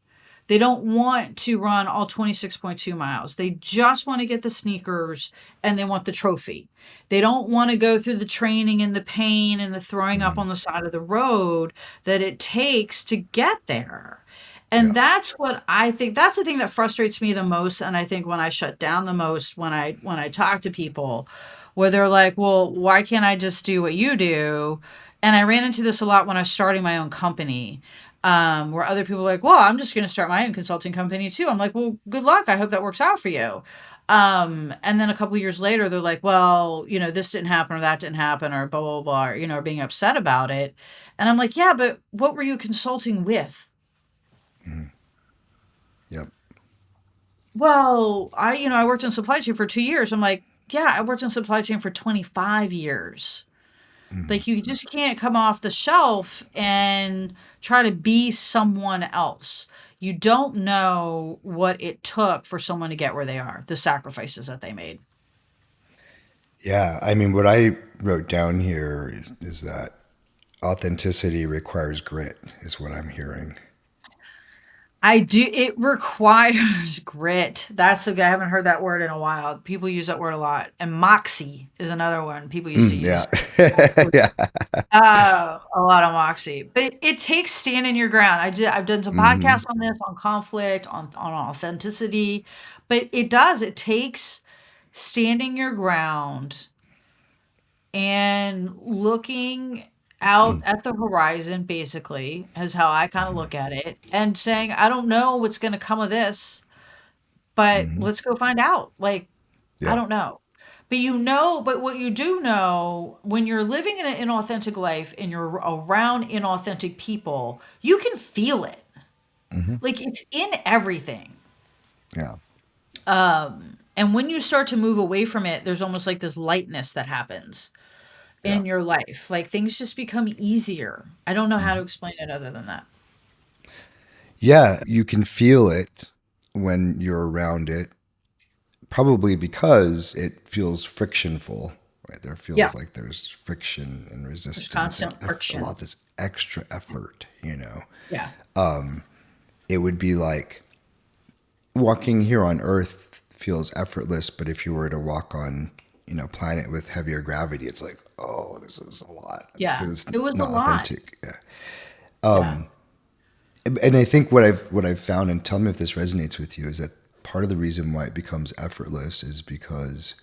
They don't want to run all 26.2 miles. They just want to get the sneakers and they want the trophy. They don't want to go through the training and the pain and the throwing up on the side of the road that it takes to get there. And Yeah. that's what I think, that's the thing that frustrates me the most. And I think when I shut down the most, when I talk to people, where they're like, well, why can't I just do what you do? And I ran into this a lot when I was starting my own company, where other people are like, well, I'm just going to start my own consulting company too. I'm like, well, good luck. I hope that works out for you. And then a couple of years later, they're like, well, this didn't happen or that didn't happen or blah, blah, blah, or, being upset about it. And I'm like, yeah, but what were you consulting with? Yep. Well, I worked in supply chain for 2 years. I'm like, yeah, I worked in supply chain for 25 years. Like, you just can't come off the shelf and try to be someone else. You don't know what it took for someone to get where they are, the sacrifices that they made. Yeah. I mean, what I wrote down here is that authenticity requires grit, is what I'm hearing. It requires grit. That's okay. I haven't heard that word in a while. People use that word a lot. And moxie is another one people used to Yeah. use. Yeah. A lot of moxie, but it takes standing your ground. I've done some podcasts on this, on conflict, on authenticity, but it takes standing your ground and looking out at the horizon, basically, is how I kind of look at it, and saying, I don't know what's going to come of this, but let's go find out. Like, I Yeah. don't know. But what you do know, when you're living in an inauthentic life and you're around inauthentic people, you can feel it. Like, it's in everything. Yeah. And when you start to move away from it, there's almost like this lightness that happens Yeah. in your life. Like, things just become easier. I don't know how to explain it other than that. Yeah. You can feel it when you're around it, probably because it feels frictionful, right? There Yeah. feels like there's friction and There's resistance and constant a lot friction. of this extra effort. Yeah. It would be like walking here on Earth feels effortless, but if you were to walk on, planet with heavier gravity, it's like, oh, this is a lot Yeah. because it's It was a not lot. authentic. Yeah. Yeah. And I think what I've found, and tell me if this resonates with you, is that part of the reason why it becomes effortless is because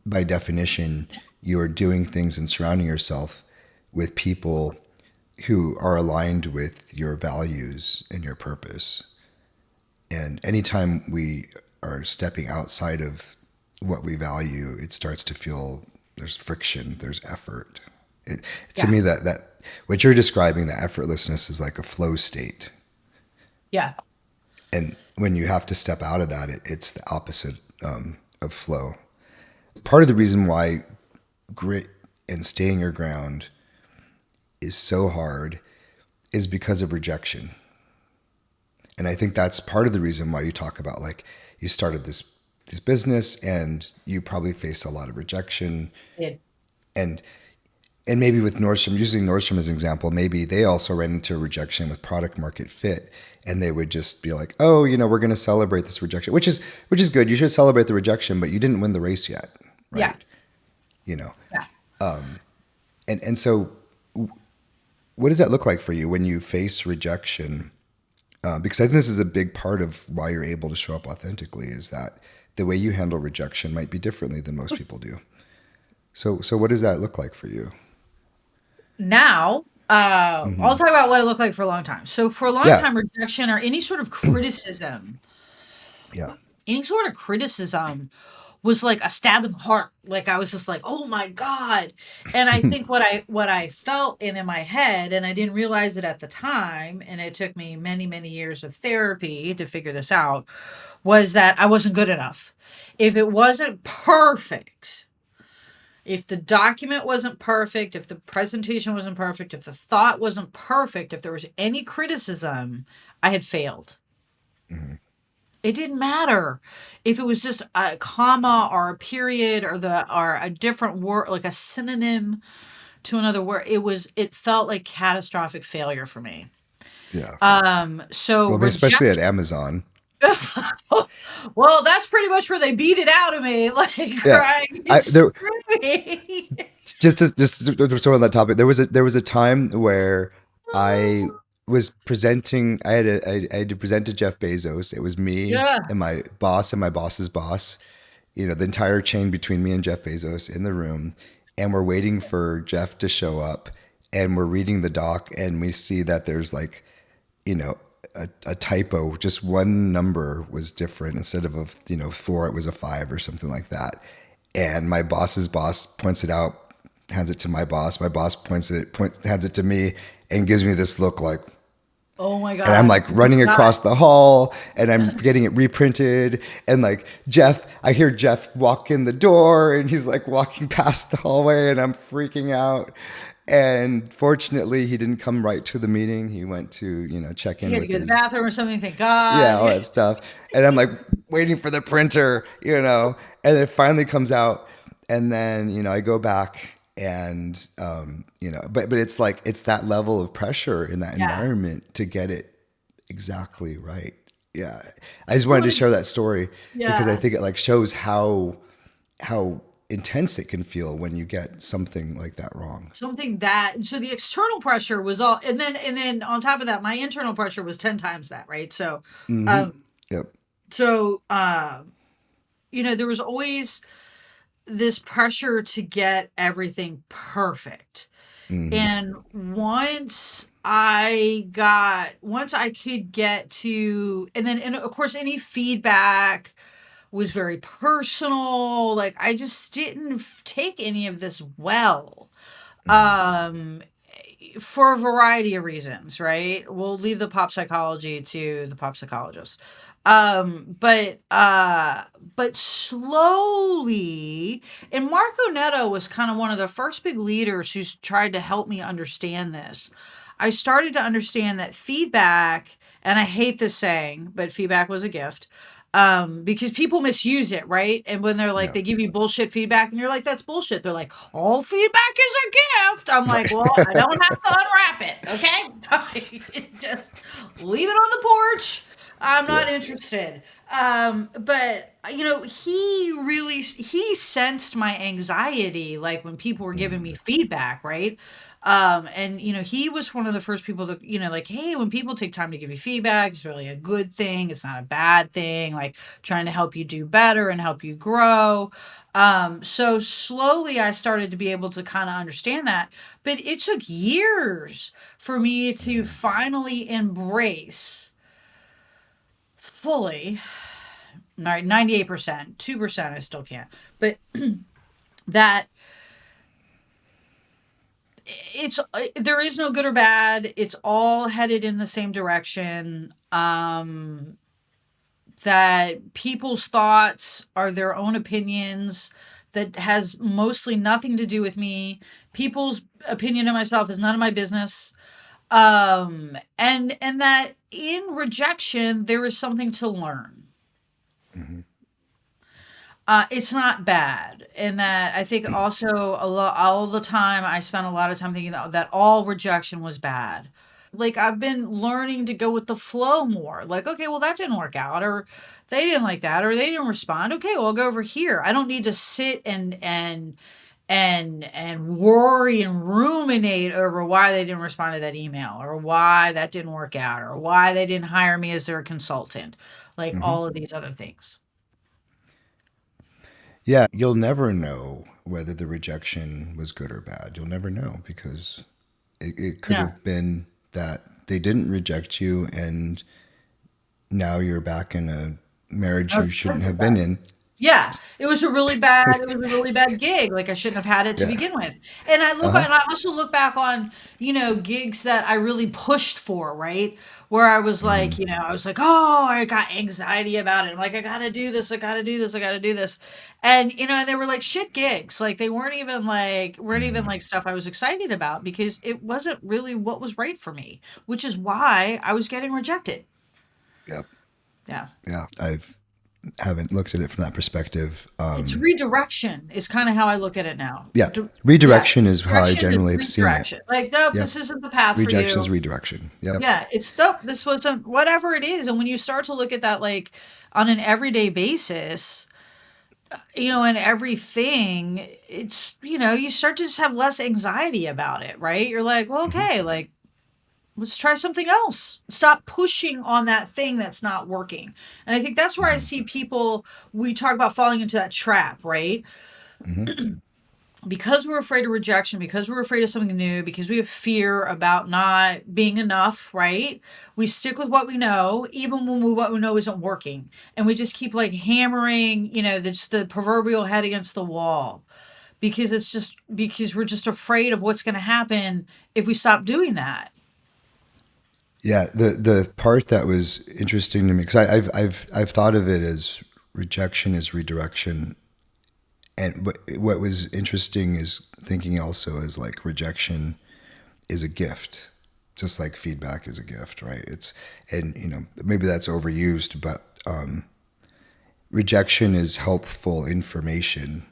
by definition, you're doing things and surrounding yourself with people who are aligned with your values and your purpose. And anytime we are stepping outside of what we value, it starts to feel there's friction, there's effort. To Yeah. me, that what you're describing, the effortlessness, is like a flow state. Yeah. And when you have to step out of that, it's the opposite of flow. Part of the reason why grit and staying your ground is so hard is because of rejection. And I think that's part of the reason why you talk about, like, you started this business and you probably faced a lot of rejection. It, And and maybe with Nordstrom, using Nordstrom as an example, maybe they also ran into rejection with product market fit, and they would just be like, oh, we're going to celebrate this rejection, which is good. You should celebrate the rejection, but you didn't win the race yet, yeah. right? You know, Yeah. and so what does that look like for you when you face rejection? Because I think this is a big part of why you're able to show up authentically, is that the way you handle rejection might be differently than most people do. So what does that look like for you? Now, I'll talk about what it looked like for a long time. So for a long Yeah, time, rejection or yeah, any sort of criticism was like a stab in the heart. Like, I was just like, oh my God. And I think what I felt in my head, and I didn't realize it at the time, and it took me many, many years of therapy to figure this out, was that I wasn't good enough. If it wasn't perfect, if the document wasn't perfect, if the presentation wasn't perfect, if the thought wasn't perfect, if there was any criticism, I had failed. It didn't matter if it was just a comma or a period or a different word, like a synonym to another word. It felt like catastrophic failure for me. Yeah. So Well, I mean, especially at rejection. Amazon. Well, that's pretty much where they beat it out of me, like Yeah. crying, I there screw me. just to throw on that topic, there was a time where I was presenting. I had to present to Jeff Bezos. It was me Yeah. and my boss's boss. The entire chain between me and Jeff Bezos in the room, and we're waiting for Jeff to show up, and we're reading the doc, and we see that there's like, you know, a typo. Just one number was different. Instead of four, it was a five or something like that. And my boss's boss points it out, hands it to my boss. My boss hands it to me, and gives me this look like, Oh my and I'm God. like running God. across the hall, and I'm getting it reprinted. And like I hear Jeff walk in the door, and he's like walking past the hallway, and I'm freaking out. And fortunately, he didn't come right to the meeting. He went to, check He in had to with go to the his, bathroom or something, thank yeah, God. all that stuff. And I'm like waiting for the printer, and it finally comes out. And then, I go back, and, but it's like, it's that level of pressure in that Yeah. environment to get it exactly right. Yeah. I just So wanted to it, share that story because I yeah. think it like shows how intense it can feel when you get something like that wrong. Something that so the external pressure was all and then on top of that, my internal pressure was 10 times that, right? So Hmm. um Yep. so there was always this pressure to get everything perfect. Hmm. And once I could get to, and of course, any feedback was very personal. Like, I just didn't take any of this well. Hmm. Um, for a variety of reasons, right? We'll leave the pop psychology to the pop psychologist. But slowly, and Marco Netto was kind of one of the first big leaders who's tried to help me understand this. I started to understand that feedback, and I hate this saying, but feedback was a gift. Because people misuse it, right? And when they're like, Yeah. they give you bullshit feedback, and you're like, that's bullshit. They're like, all feedback is a gift. I'm like, Right. well, I don't have to unwrap it, okay? Just leave it on the porch. I'm Yeah. not interested. But he sensed my anxiety, like when people were giving me Hmm. feedback, right? And he was one of the first people to, like, hey, when people take time to give you feedback, it's really a good thing. It's not a bad thing. Like, trying to help you do better and help you grow. So slowly I started to be able to kind of understand that, but it took years for me to finally embrace fully, right, 98%, 2% I still can't, but that there is no good or bad. It's all headed in the same direction. That people's thoughts are their own opinions. That has mostly nothing to do with me. People's opinion of myself is none of my business. And that in rejection there is something to learn. Hmm. It's not bad, and that I think also a lot all the time I spent a lot of time thinking that all rejection was bad. Like, I've been learning to go with the flow more. Like, okay, well, that didn't work out, or they didn't like that, or they didn't respond. Okay, well, I'll go over here. I don't need to sit and worry and ruminate over why they didn't respond to that email, or why that didn't work out, or why they didn't hire me as their consultant. Like, Hmm. all of these other things. Yeah, you'll never know whether the rejection was good or bad. You'll never know because it could Yeah. have been that they didn't reject you, and now you're back in a marriage I you was shouldn't expecting have been that. in. Yeah, it was a really bad gig, like, I shouldn't have had it to Yeah. begin with, and Uh huh. I also look back on, gigs that I really pushed for, right? Where I was like, Hmm. I was like, "Oh, I got anxiety about it." I'm like, "I gotta do this, I gotta do this, I gotta do this." And, they were like shit gigs, like, they weren't even like stuff I was excited about because it wasn't really what was right for me, which is why I was getting rejected. Yep. Yeah. Yeah, haven't looked at it from that perspective. It's redirection is kind of how I look at it now. Yeah, Yeah. redirection is how I Direction is generally have seen it. redirection. Like, nope, Yep, this isn't the path for rejection is you. redirection. Yep. Yeah, it's nope, this wasn't whatever it is. And when you start to look at that like on an everyday basis, in everything, it's, you start to just have less anxiety about it, right? You're like, well, Hmm. okay, like, let's try something else. Stop pushing on that thing that's not working. And I think that's where I Hmm. see people, we talk about falling into that trap, right? Hmm. Because we're afraid of rejection, because we're afraid of something new, because we have fear about not being enough, right? We stick with what we know, even when what we know isn't working. And we just keep like hammering, the proverbial head against the wall because because we're just afraid of what's going to happen if we stop doing that. Yeah, the part that was interesting to me, because I've thought of it as rejection is redirection, and what was interesting is thinking also as like rejection is a gift, just like feedback is a gift, right? And maybe that's overused, but rejection is helpful information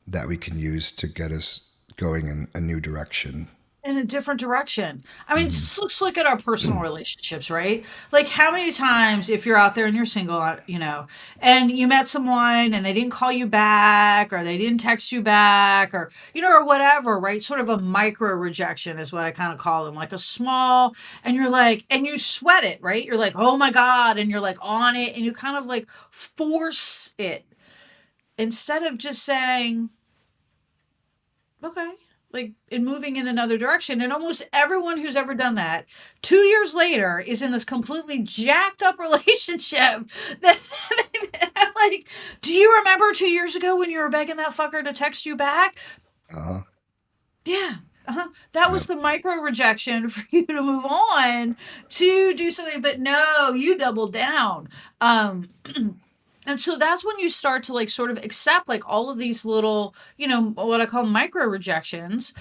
that we can use to get us going in a new direction. In a different direction. I mean, Hmm. just let's look at our personal relationships, right? Like, how many times, if you're out there and you're single, and you met someone and they didn't call you back or they didn't text you back or, or whatever, right? Sort of a micro rejection is what I kind of call them, like a small, and you're like, and you sweat it, right? You're like, oh my God. And you're like on it and you kind of like force it instead of just saying, okay, like in moving in another direction. And almost everyone who's ever done that 2 years later is in this completely jacked up relationship that like, do you remember 2 years ago when you were begging that fucker to text you back? Uh-huh. Yeah. That was Yep. the micro rejection for you to move on to do something, but no, you doubled down. Um, And so that's when you start to like sort of accept like all of these little, what I call micro rejections.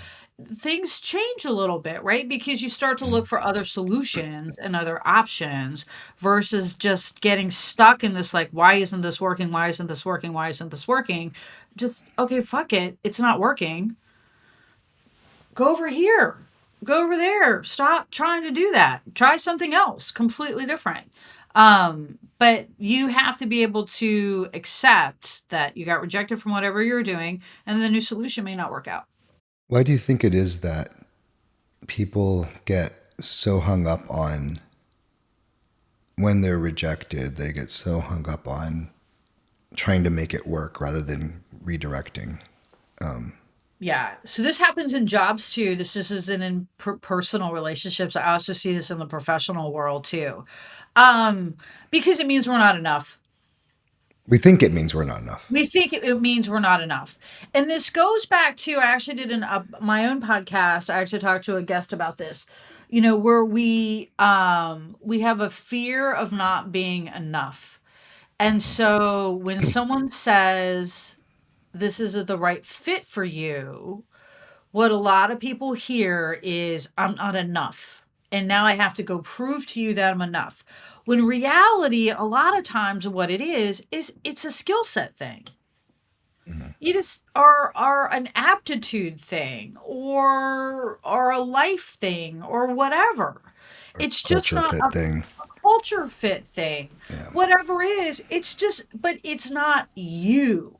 Things change a little bit, right? Because you start to look for other solutions and other options versus just getting stuck in this like, why isn't this working? Why isn't this working? Why isn't this working? Just, okay, fuck it. It's not working. Go over here. Go over there. Stop trying to do that. Try something else completely different. But you have to be able to accept that you got rejected from whatever you're doing and the new solution may not work out. Why do you think it is that people get so hung up on when they're rejected? They get so hung up on trying to make it work rather than redirecting. Yeah. So this happens in jobs too. This isn't in personal relationships. I also see this in the professional world too. Um, because it means we're not enough. We think it means we're not enough. We think it means we're not enough. And this goes back to, I actually did my own podcast. I actually talked to a guest about this, where we have a fear of not being enough. And so when someone says this isn't the right fit for you, what a lot of people hear is I'm not enough. And now I have to go prove to you that I'm enough. When reality, a lot of times what it is it's a skill set thing. Mhm. You just are an aptitude thing or a life thing or whatever. Or It's just culture not fit a thing. culture fit thing. Yeah. Whatever is, it's just, but it's not you.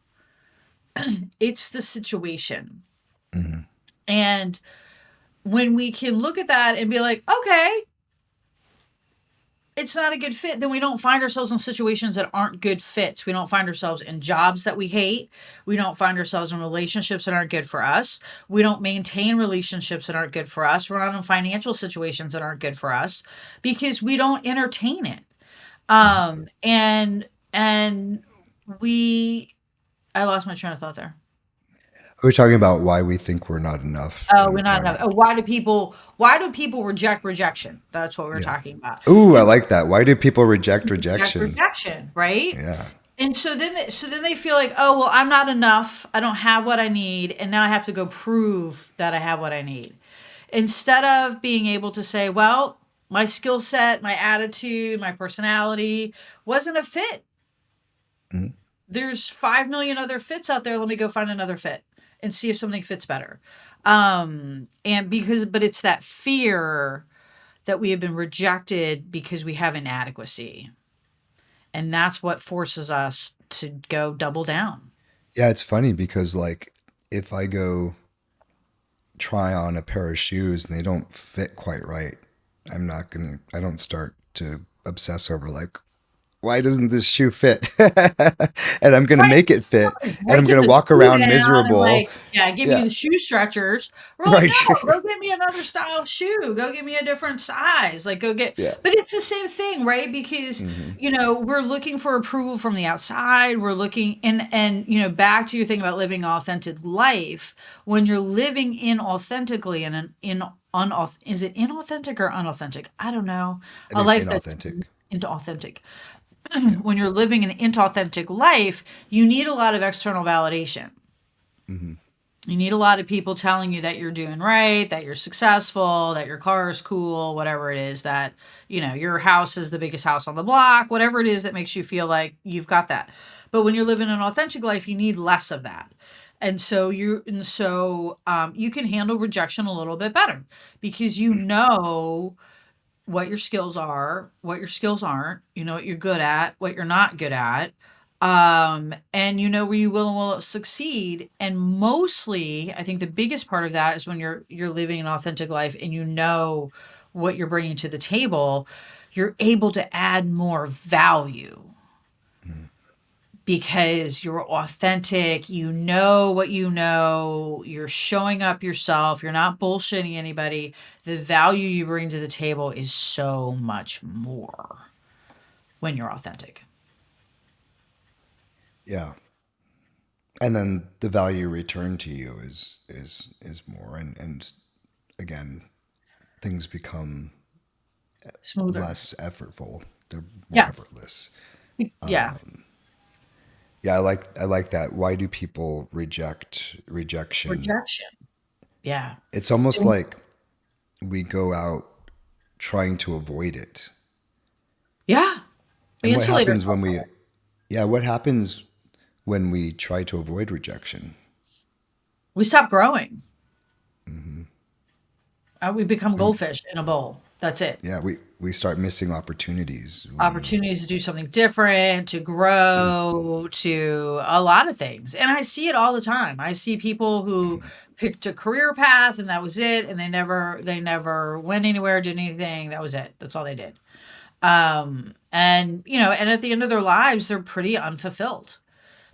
It's the situation. Hmm. And when we can look at that and be like, okay, it's not a good fit, then we don't find ourselves in situations that aren't good fits. We don't find ourselves in jobs that we hate. We don't find ourselves in relationships that aren't good for us. We don't maintain relationships that aren't good for us. We're not in financial situations that aren't good for us because we don't entertain it. And we, I lost my train of thought there. We're talking about why we think we're not enough Oh, we're and not why enough. we, Oh, why do people reject rejection? That's what we're yeah. talking about. Ooh, I And like that. Why do people reject reject rejection? rejection, right? Yeah. And so then they feel like, oh well, I'm not enough. I don't have what I need, and now I have to go prove that I have what I need. Instead of being able to say, well, My skill set, my attitude, my personality wasn't a fit. Mhm. There's 5 million other fits out there. Let me go find another fit and see if something fits better. And because, but it's that fear that we have been rejected because we have inadequacy. And that's what forces us to go double down. Yeah, it's funny because like if I go try on a pair of shoes and they don't fit quite right, I don't start to obsess over like, why doesn't this shoe fit? And I'm gonna Right. make it fit and I'm Breaking gonna the walk shoe around down and miserable. like, yeah, give me Yeah. the shoe stretchers. We're like, Right. no, go get me another style shoe. Go get me a different size. Like, go get, Yeah. but it's the same thing, right? Because, Hmm. we're looking for approval from the outside. We're looking, back to your thing about living authentic life. When you're living inauthentically and is it inauthentic or unauthentic? I don't know. I A think it's life that's inauthentic. into authentic. Yeah. When you're living an inauthentic life, you need a lot of external validation. Hmm. You need a lot of people telling you that you're doing right, that you're successful, that your car is cool, whatever it is, that, your house is the biggest house on the block, whatever it is that makes you feel like you've got that. But when you're living an authentic life, you need less of that. And so you can handle rejection a little bit better because you know what your skills are, what your skills aren't, you know what you're good at, what you're not good at. And you know where you will and will succeed. And mostly, I think the biggest part of that is when you're living an authentic life and you know what you're bringing to the table, you're able to add more value because you're authentic, you know what you know, you're showing up yourself, you're not bullshitting anybody. The value you bring to the table is so much more when you're authentic. Yeah. And then the value returned to you is more and again, things become Smoother. less effortful. They're more Yeah. effortless. Yeah. Yeah, I like that. Why do people reject rejection? Rejection. Yeah. It's almost like we go out trying to avoid it. Yeah. We And what insulate happens when ourselves. we yeah, what happens when we try to avoid rejection? We stop growing. We become goldfish in a bowl. That's it. Yeah, we start missing opportunities. We Opportunities to do something different, to grow, to a lot of things. And I see it all the time. I see people who picked a career path and that was it, and they never went anywhere, did anything. That was it. That's all they did. And at the end of their lives, they're pretty unfulfilled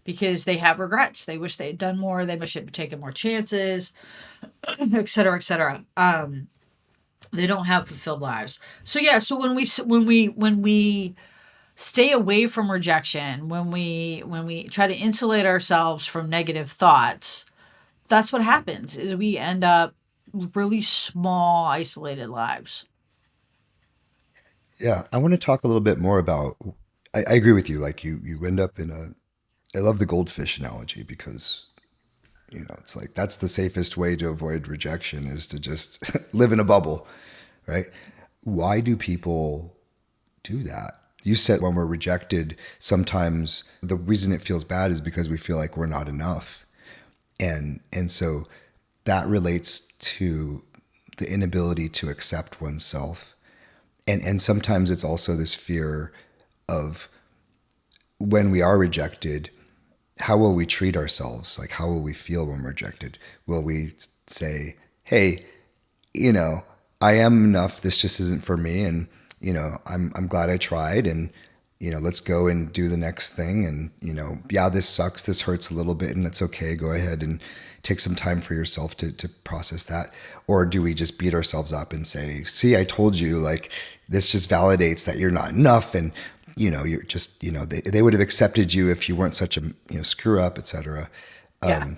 because they have regrets. They wish they had done more. They wish they had taken more chances, et cetera, et cetera. They don't have fulfilled lives. So yeah. So when we stay away from rejection, when we try to insulate ourselves from negative thoughts, that's what happens is we end up really small, isolated lives. yeah, I want to talk a little bit more about I agree with you. Like you end up in a I love the goldfish analogy because it's like that's the safest way to avoid rejection is to just live in a bubble, right? Why do people do that? You said when we're rejected, sometimes the reason it feels bad is because we feel like we're not enough. And so that relates to the inability to accept oneself. And sometimes it's also this fear of when we are rejected, how will we treat ourselves? Like, how will we feel when we're rejected? Will we say, hey, you know, I am enough. This just isn't for me. And, I'm glad I tried. And, let's go and do the next thing. And, yeah, this sucks. This hurts a little bit and it's okay. Go ahead and take some time for yourself to process that. Or do we just beat ourselves up and say, see, I told you, like, this just validates that you're not enough. And, you're just, they would have accepted you if you weren't such a, screw up, et cetera. Yeah.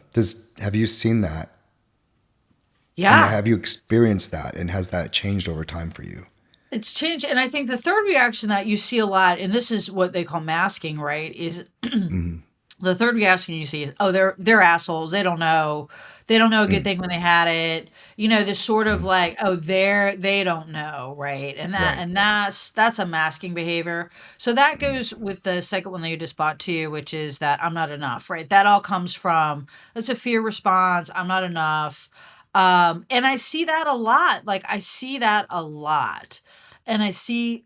Have you seen that? And Yeah. have you experienced that? And has that changed over time for you? It's changed. And I think the third reaction that you see a lot, and this is what they call masking, right? Is Hmm. The third reaction you see is, "Oh, they're assholes. They don't know a good Mm, thing when they had it." You know, this sort of mm, like, "Oh, they don't know," right? right. That's a masking behavior. So that Mm, goes with the second one that you just bought too, which is that I'm not enough, right? That all comes from that's a fear response. I'm not enough. And I see that a lot. Like I see that a lot. And I see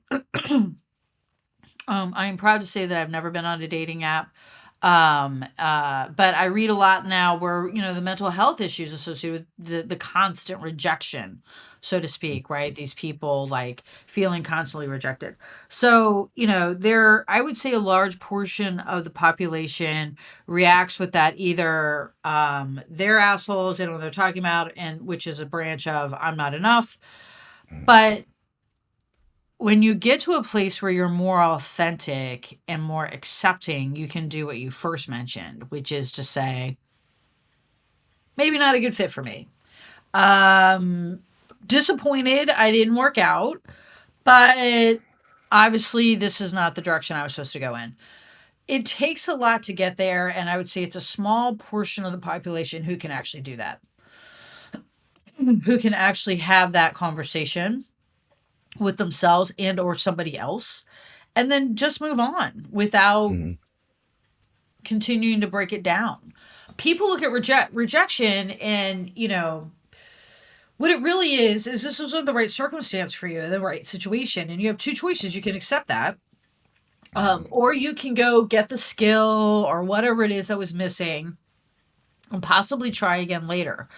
I am proud to say that I've never been on a dating app. But I read a lot now where, you know, the mental health issues associated with the constant rejection, so to speak, right? These people like feeling constantly rejected. So, you know, I would say a large portion of the population reacts with that either they're assholes, they don't know what they're talking about, and which is a branch of I'm not enough. mm, But when you get to a place where you're more authentic and more accepting, you can do what you first mentioned, which is to say, maybe not a good fit for me. Um, Disappointed I didn't work out, but obviously this is not the direction I was supposed to go in. It takes a lot to get there, and I would say it's a small portion of the population who can actually do that, who can actually have that conversation with themselves and or somebody else and then just move on without mm, continuing to break it down. People look at rejection and, you know, what it really is this wasn't the right circumstance for you, the right situation, and you have two choices. You can accept that, or you can go get the skill or whatever it is that was missing and possibly try again later.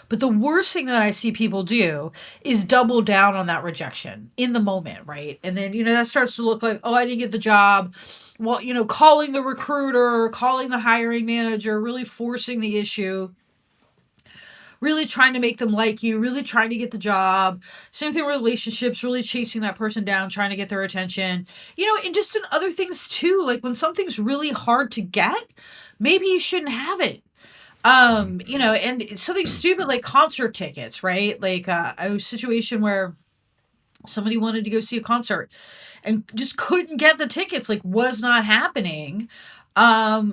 But the worst thing that I see people do is double down on that rejection in the moment, right? And then, you know, that starts to look like, oh, I didn't get the job. Well, you know, calling the recruiter, calling the hiring manager, really forcing the issue, really trying to make them like you, really trying to get the job. Same thing with relationships, really chasing that person down, trying to get their attention. You know, and just in other things too, like when something's really hard to get, maybe you shouldn't have it. mm, You know, and it's something stupid like concert tickets, right? Like a situation where somebody wanted to go see a concert and just couldn't get the tickets, like was not happening.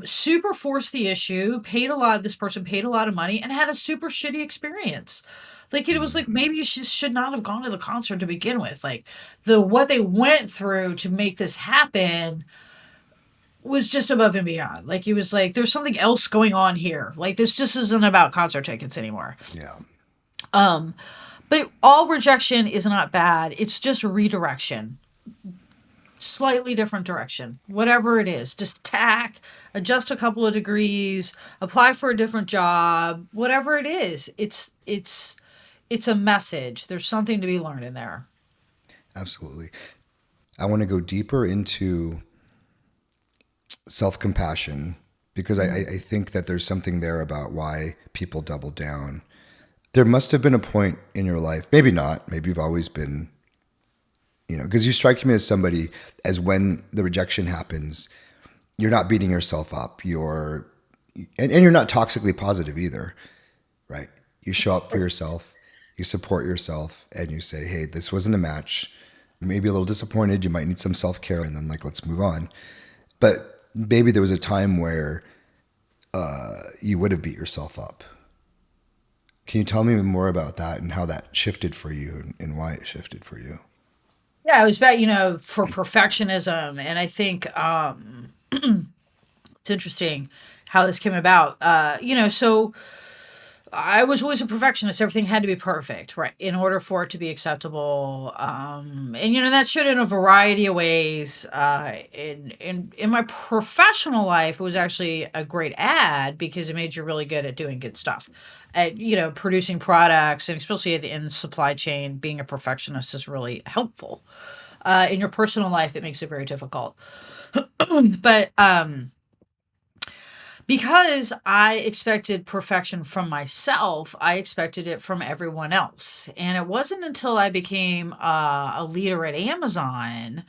Super forced the issue, paid a lot, this person paid a lot of money and had a super shitty experience. Like it was mm. like maybe you should not have gone to the concert to begin with. Like the what they went through to make this happen was just above and beyond. Like he was like, there's something else going on here. Like this just isn't about concert tickets anymore. Yeah, Um, but all rejection is not bad. It's just redirection. Slightly different direction. Whatever it is. Just tack, adjust a couple of degrees, apply for a different job, whatever it is. It's a message. There's something to be learned in there. absolutely. I want to go deeper into self compassion because Mhm. I think that there's something there about why people double down. There must have been a point in your life, maybe not, maybe you've always been, you know, because you strike me as somebody, as when the rejection happens, you're not beating yourself up. And you're not toxically positive either, right? You show up for yourself, you support yourself, and you say, hey, this wasn't a match. You may be a little disappointed. You might need some self care, and then, like, let's move on. But maybe there was a time where you would have beat yourself up. Can you tell me more about that and how that shifted for you and why it shifted for you? Yeah, it was about, you know, for perfectionism. And I think it's interesting how this came about. You know, so I was always a perfectionist. Everything had to be perfect, right, in order for it to be acceptable. And you know that showed in a variety of ways. In my professional life, it was actually a great ad because it made you really good at doing good stuff, at you know producing products, and especially in the supply chain, being a perfectionist is really helpful. In your personal life, it makes it very difficult. But because I expected perfection from myself, I expected it from everyone else. And it wasn't until I became a leader at Amazon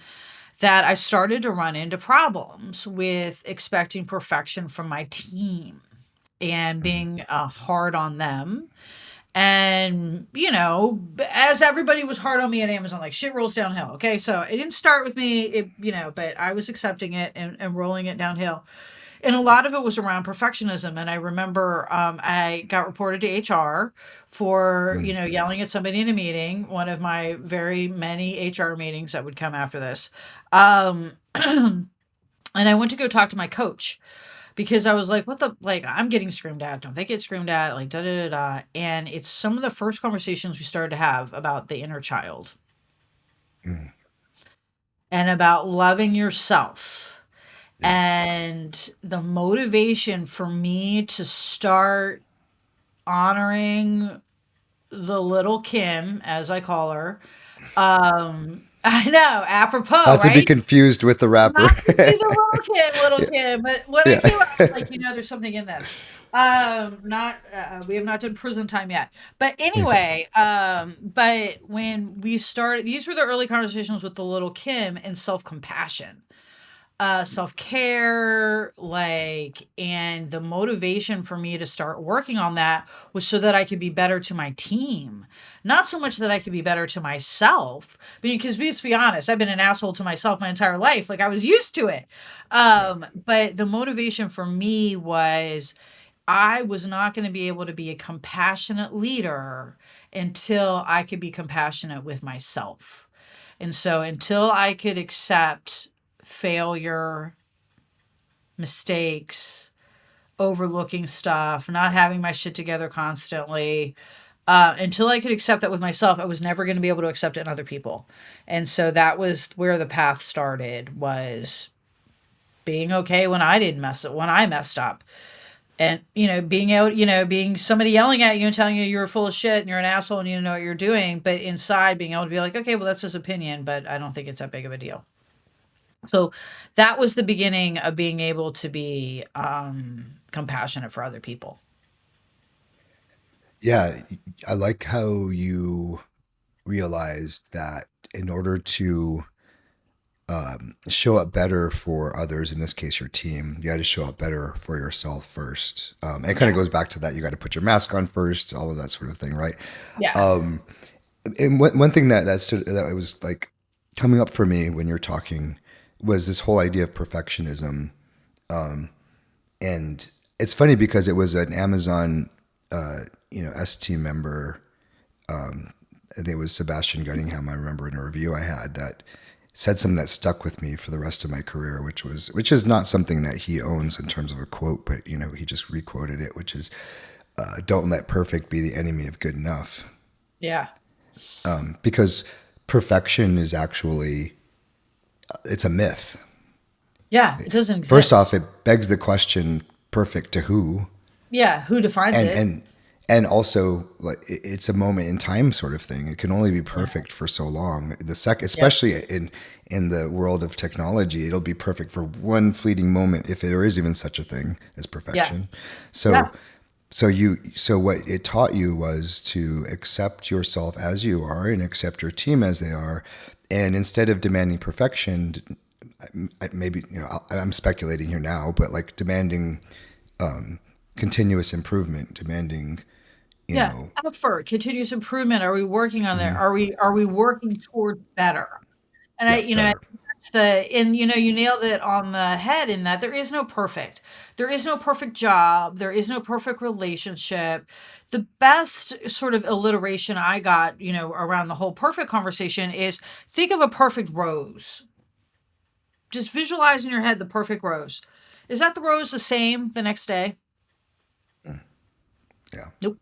that I started to run into problems with expecting perfection from my team and Mhm. being hard on them. And, you know, as everybody was hard on me at Amazon, like shit rolls downhill. Okay. So it didn't start with me, you know, but I was accepting it and rolling it downhill. And a lot of it was around perfectionism. And I remember I got reported to HR for, Mm. yelling at somebody in a meeting, one of my very many HR meetings that would come after this. Um, and I went to go talk to my coach because I was like, what the, like, I'm getting screamed at. Don't they get screamed at? Like, da da da da. And it's some of the first conversations we started to have about the inner child Mm. and about loving yourself. Yeah. And the motivation for me to start honoring the little Kim, as I call her. I know, apropos, Not to be right? confused with the rapper. Not to be the little Yeah. Kim, but when I Yeah. came out, I was like, there's something in this. Not we have not done prison time yet. But anyway, but when we started, these were the early conversations with the little Kim and self-compassion, self-care, like, and the motivation for me to start working on that was so that I could be better to my team, not so much that I could be better to myself, because let's be honest, I've been an asshole to myself my entire life, like I was used to it. Yeah. But the motivation for me was I was not going to be able to be a compassionate leader until I could be compassionate with myself. And so until I could accept failure, mistakes, overlooking stuff, not having my shit together constantly, until I could accept that with myself, I was never going to be able to accept it in other people. And so that was where the path started, was being okay when I didn't mess up, when I messed up. And, being out, being somebody yelling at you and telling you you're full of shit and you're an asshole and you don't know what you're doing, but inside being able to be like, okay, well, that's his opinion, but I don't think it's that big of a deal. So that was the beginning of being able to be compassionate for other people. Yeah. I like how you realized that in order to show up better for others, in this case your team, you got to show up better for yourself first. And it kind Yeah. of goes back to that, you got to put your mask on first, all of that sort of thing, right? Yeah. And one thing that was like coming up for me when you're talking was this whole idea of perfectionism. And it's funny because it was an Amazon S team member, I think it was Sebastian Gunningham, I remember in a review I had, that said something that stuck with me for the rest of my career, which is not something that he owns in terms of a quote, but he just requoted it, which is, don't let perfect be the enemy of good enough. Yeah. Because perfection is actually, it's a myth. Yeah. It doesn't First off, exist. it begs the question, perfect to who? Yeah. Who defines and it? and and also, like, it's a moment in time sort of thing. It can only be Yeah. perfect for so long. Yeah. Especially in the world of technology, it'll be perfect for one fleeting moment, if there is even such a thing as Yeah. perfection. Yeah. So so what it taught you was to accept yourself as you are and accept your team as they are, and instead of demanding perfection, maybe I'm speculating here now, but like demanding continuous improvement, demanding you Yeah. know Effort, continuous improvement. Are we working on that? mhm, Are we working toward better? And yeah, I better. think that's and you nailed it on the head in that there is no perfect. There is no perfect job. There is no perfect relationship. The best sort of alliteration I got, around the whole perfect conversation is, think of a perfect rose. Just visualize in your head the perfect rose. Is that the rose the same the next day? Mm, yeah. Nope.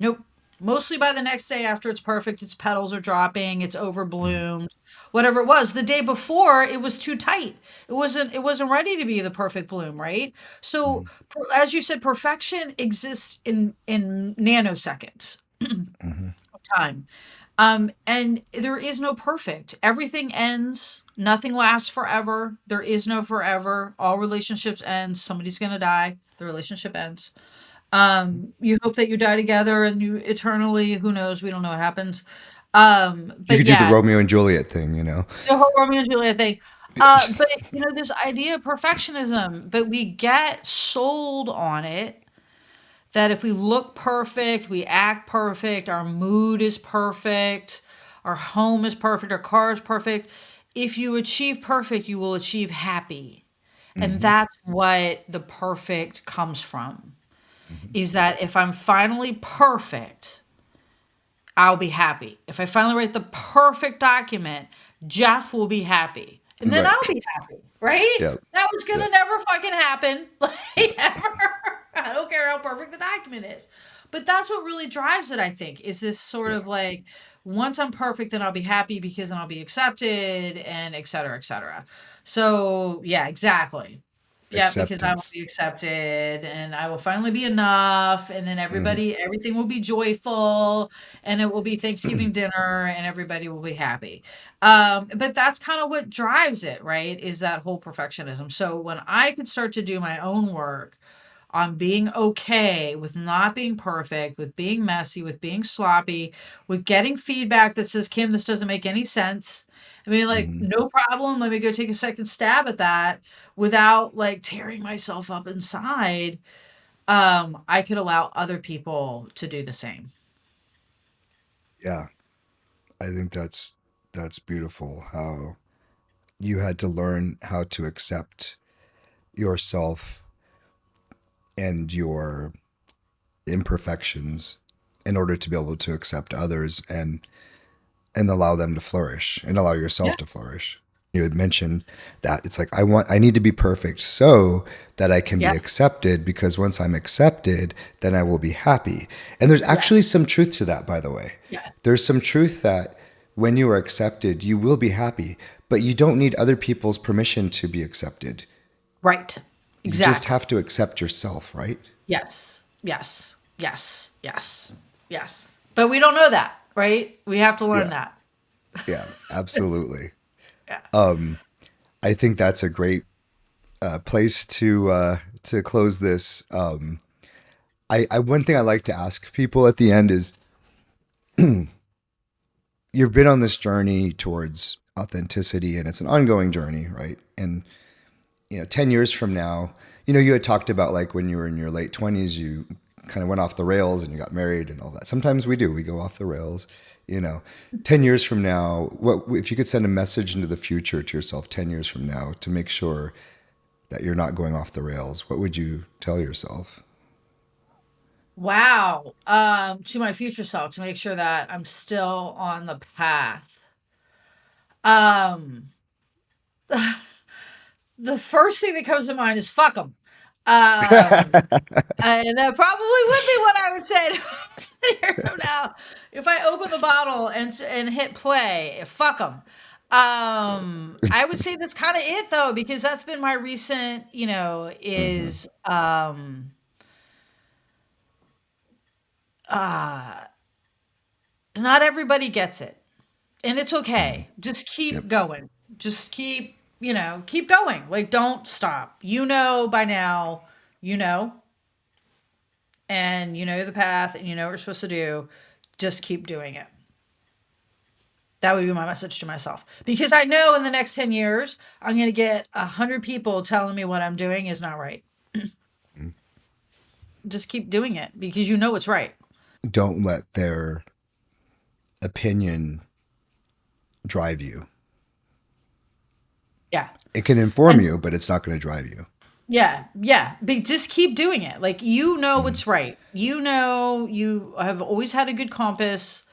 Nope. Mostly by the next day after it's perfect, its petals are dropping, it's Mhm, overbloomed, whatever it was. The day before, it was too tight. It wasn't ready to be the perfect bloom, right? So, mhm, as you said, perfection exists in nanoseconds mhm. of time. And there is no perfect. Everything ends. Nothing lasts forever. There is no forever. All relationships end. Somebody's gonna die. The relationship ends. You hope that you die together and you eternally, who knows, we don't know what happens. You But could do the yeah, Romeo and Juliet thing. the whole Romeo and Juliet thing. But this idea of perfectionism, but we get sold on it that if we look perfect, we act perfect, our mood is perfect, our home is perfect, our car is perfect. If you achieve perfect, you will achieve happy. And Hmm. that's what the perfect comes from, Hmm. is that if I'm finally perfect, I'll be happy. If I finally write the perfect document, Jeff will be happy. And then Right. I'll be happy, right? Yeah. That was Yeah. gonna never fucking happen. Yeah. Like ever. I don't care how perfect the document is. But that's what really drives it, I think, is this sort Yeah. of like, once I'm perfect, then I'll be happy because then I'll be accepted and et cetera, et cetera. So yeah, exactly. Yeah, because I will Acceptance. be accepted and I will finally be enough. And then Hmm. everything will be joyful and it will be Thanksgiving dinner and everybody will be happy. But that's kind of what drives it, right? Is that whole perfectionism. So when I could start to do my own work on being okay with not being perfect, with being messy, with being sloppy, with getting feedback that says, Kim, this doesn't make any sense. I mean, like, Hmm. no problem. Let me go take a second stab at that without like tearing myself up inside. I could allow other people to do the same. Yeah. I think that's beautiful. How you had to learn how to accept yourself and your imperfections in order to be able to accept others and allow them to flourish and allow Yeah. yourself to flourish. You had mentioned that it's like I need to be perfect so that I can Yeah. be accepted, because once I'm accepted, then I will be happy. And there's Yeah. actually some truth to that, by the way. Yes. There's some truth that when you are accepted, you will be happy, but you don't need other people's permission to be accepted. Right. You just Exactly. have to accept yourself, right? Yes. Yes. Yes. Yes. Yes. But we don't know that, right? We have to learn Yeah. that. Yeah, absolutely. Yeah. I think that's a great place to close this. I one thing I like to ask people at the end is, you've been on this journey towards authenticity, and it's an ongoing journey, right? And 10 years from now, you had talked about, like, when you were in your late 20s, you kind of went off the rails and you got married and all that. Sometimes we go off the rails. you know 10 years from now, what if you could send a message into the future to yourself 10 years from now to make sure that you're not going off the rails? What would you tell yourself? Wow. To my future self to make sure that I'm still on the path. Um, the first thing that comes to mind is fuck them. And that probably would be what I would say to years from now if I open the bottle and hit play. Fuck them. I would say that's kind of it though, because that's been my recent, Hmm. is uh not everybody gets it. And it's Hmm. okay. Just Yep. keep going. Just keep going. Like don't stop. By now, you know, and you know the path and you know what you're supposed to do. Just keep doing it. That would be my message to myself. Because I know in the next 10 years, I'm going to get 100 people telling me what I'm doing is not right. Just keep doing it because you know it's right. Don't let their opinion drive you. Yeah. It can inform And you, but it's not going to drive you. yeah, yeah. But just keep doing it. Like you know Hmm. what's right. You know you have always had a good compass.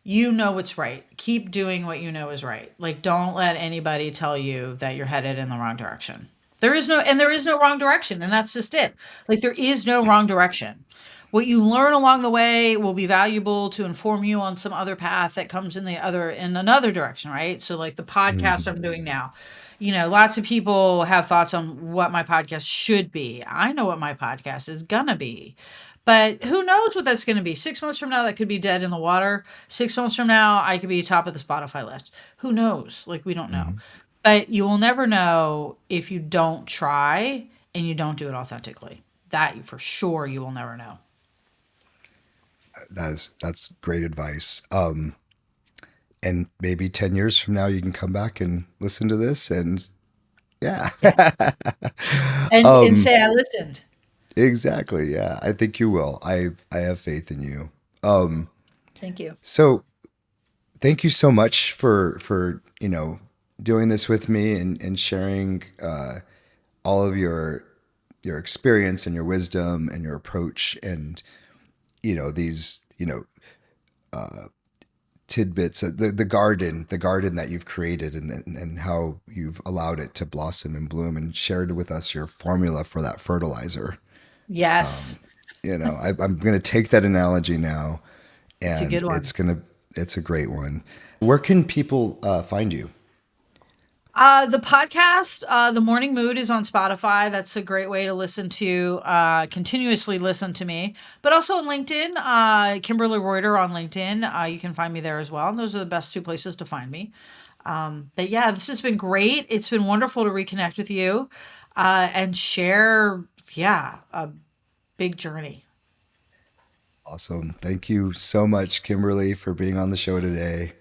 You know what's right. Keep doing what you know is right. Like don't let anybody tell you that you're headed in the wrong direction. There is no wrong direction, and that's just it. Like there is no wrong direction. What you learn along the way will be valuable to inform you on some other path that comes in another direction, right? So like the podcast Hmm. I'm doing now. Lots of people have thoughts on what my podcast should be. I know what my podcast is gonna be. But who knows what that's going to be? 6 months from now, that could be dead in the water. 6 months from now, I could be top of the Spotify list. Who knows? Like, we don't know. Hmm. But you will never know if you don't try and you don't do it authentically. That for sure you will never know. That's great advice. And maybe 10 years from now, you can come back and listen to this, and yeah. Yeah. And um, say I listened. exactly. Yeah, I think you will. I have faith in you. Um, Thank you. so thank you so much for doing this with me and sharing all of your experience and your wisdom and your approach, and these tidbits, the garden that you've created, and how you've allowed it to blossom and bloom, and shared with us your formula for that fertilizer. Yes, I'm going to take that analogy now, it's a and good one. it's a great one. Where can people find you? The podcast, The Morning Mood, is on Spotify. That's a great way to listen to, continuously listen to me. But also on LinkedIn, Kimberly Reuter on LinkedIn. You can find me there as well. And those are the best two places to find me. But yeah, this has been great. It's been wonderful to reconnect with you and share, yeah, a big journey. Awesome. Thank you so much, Kimberly, for being on the show today.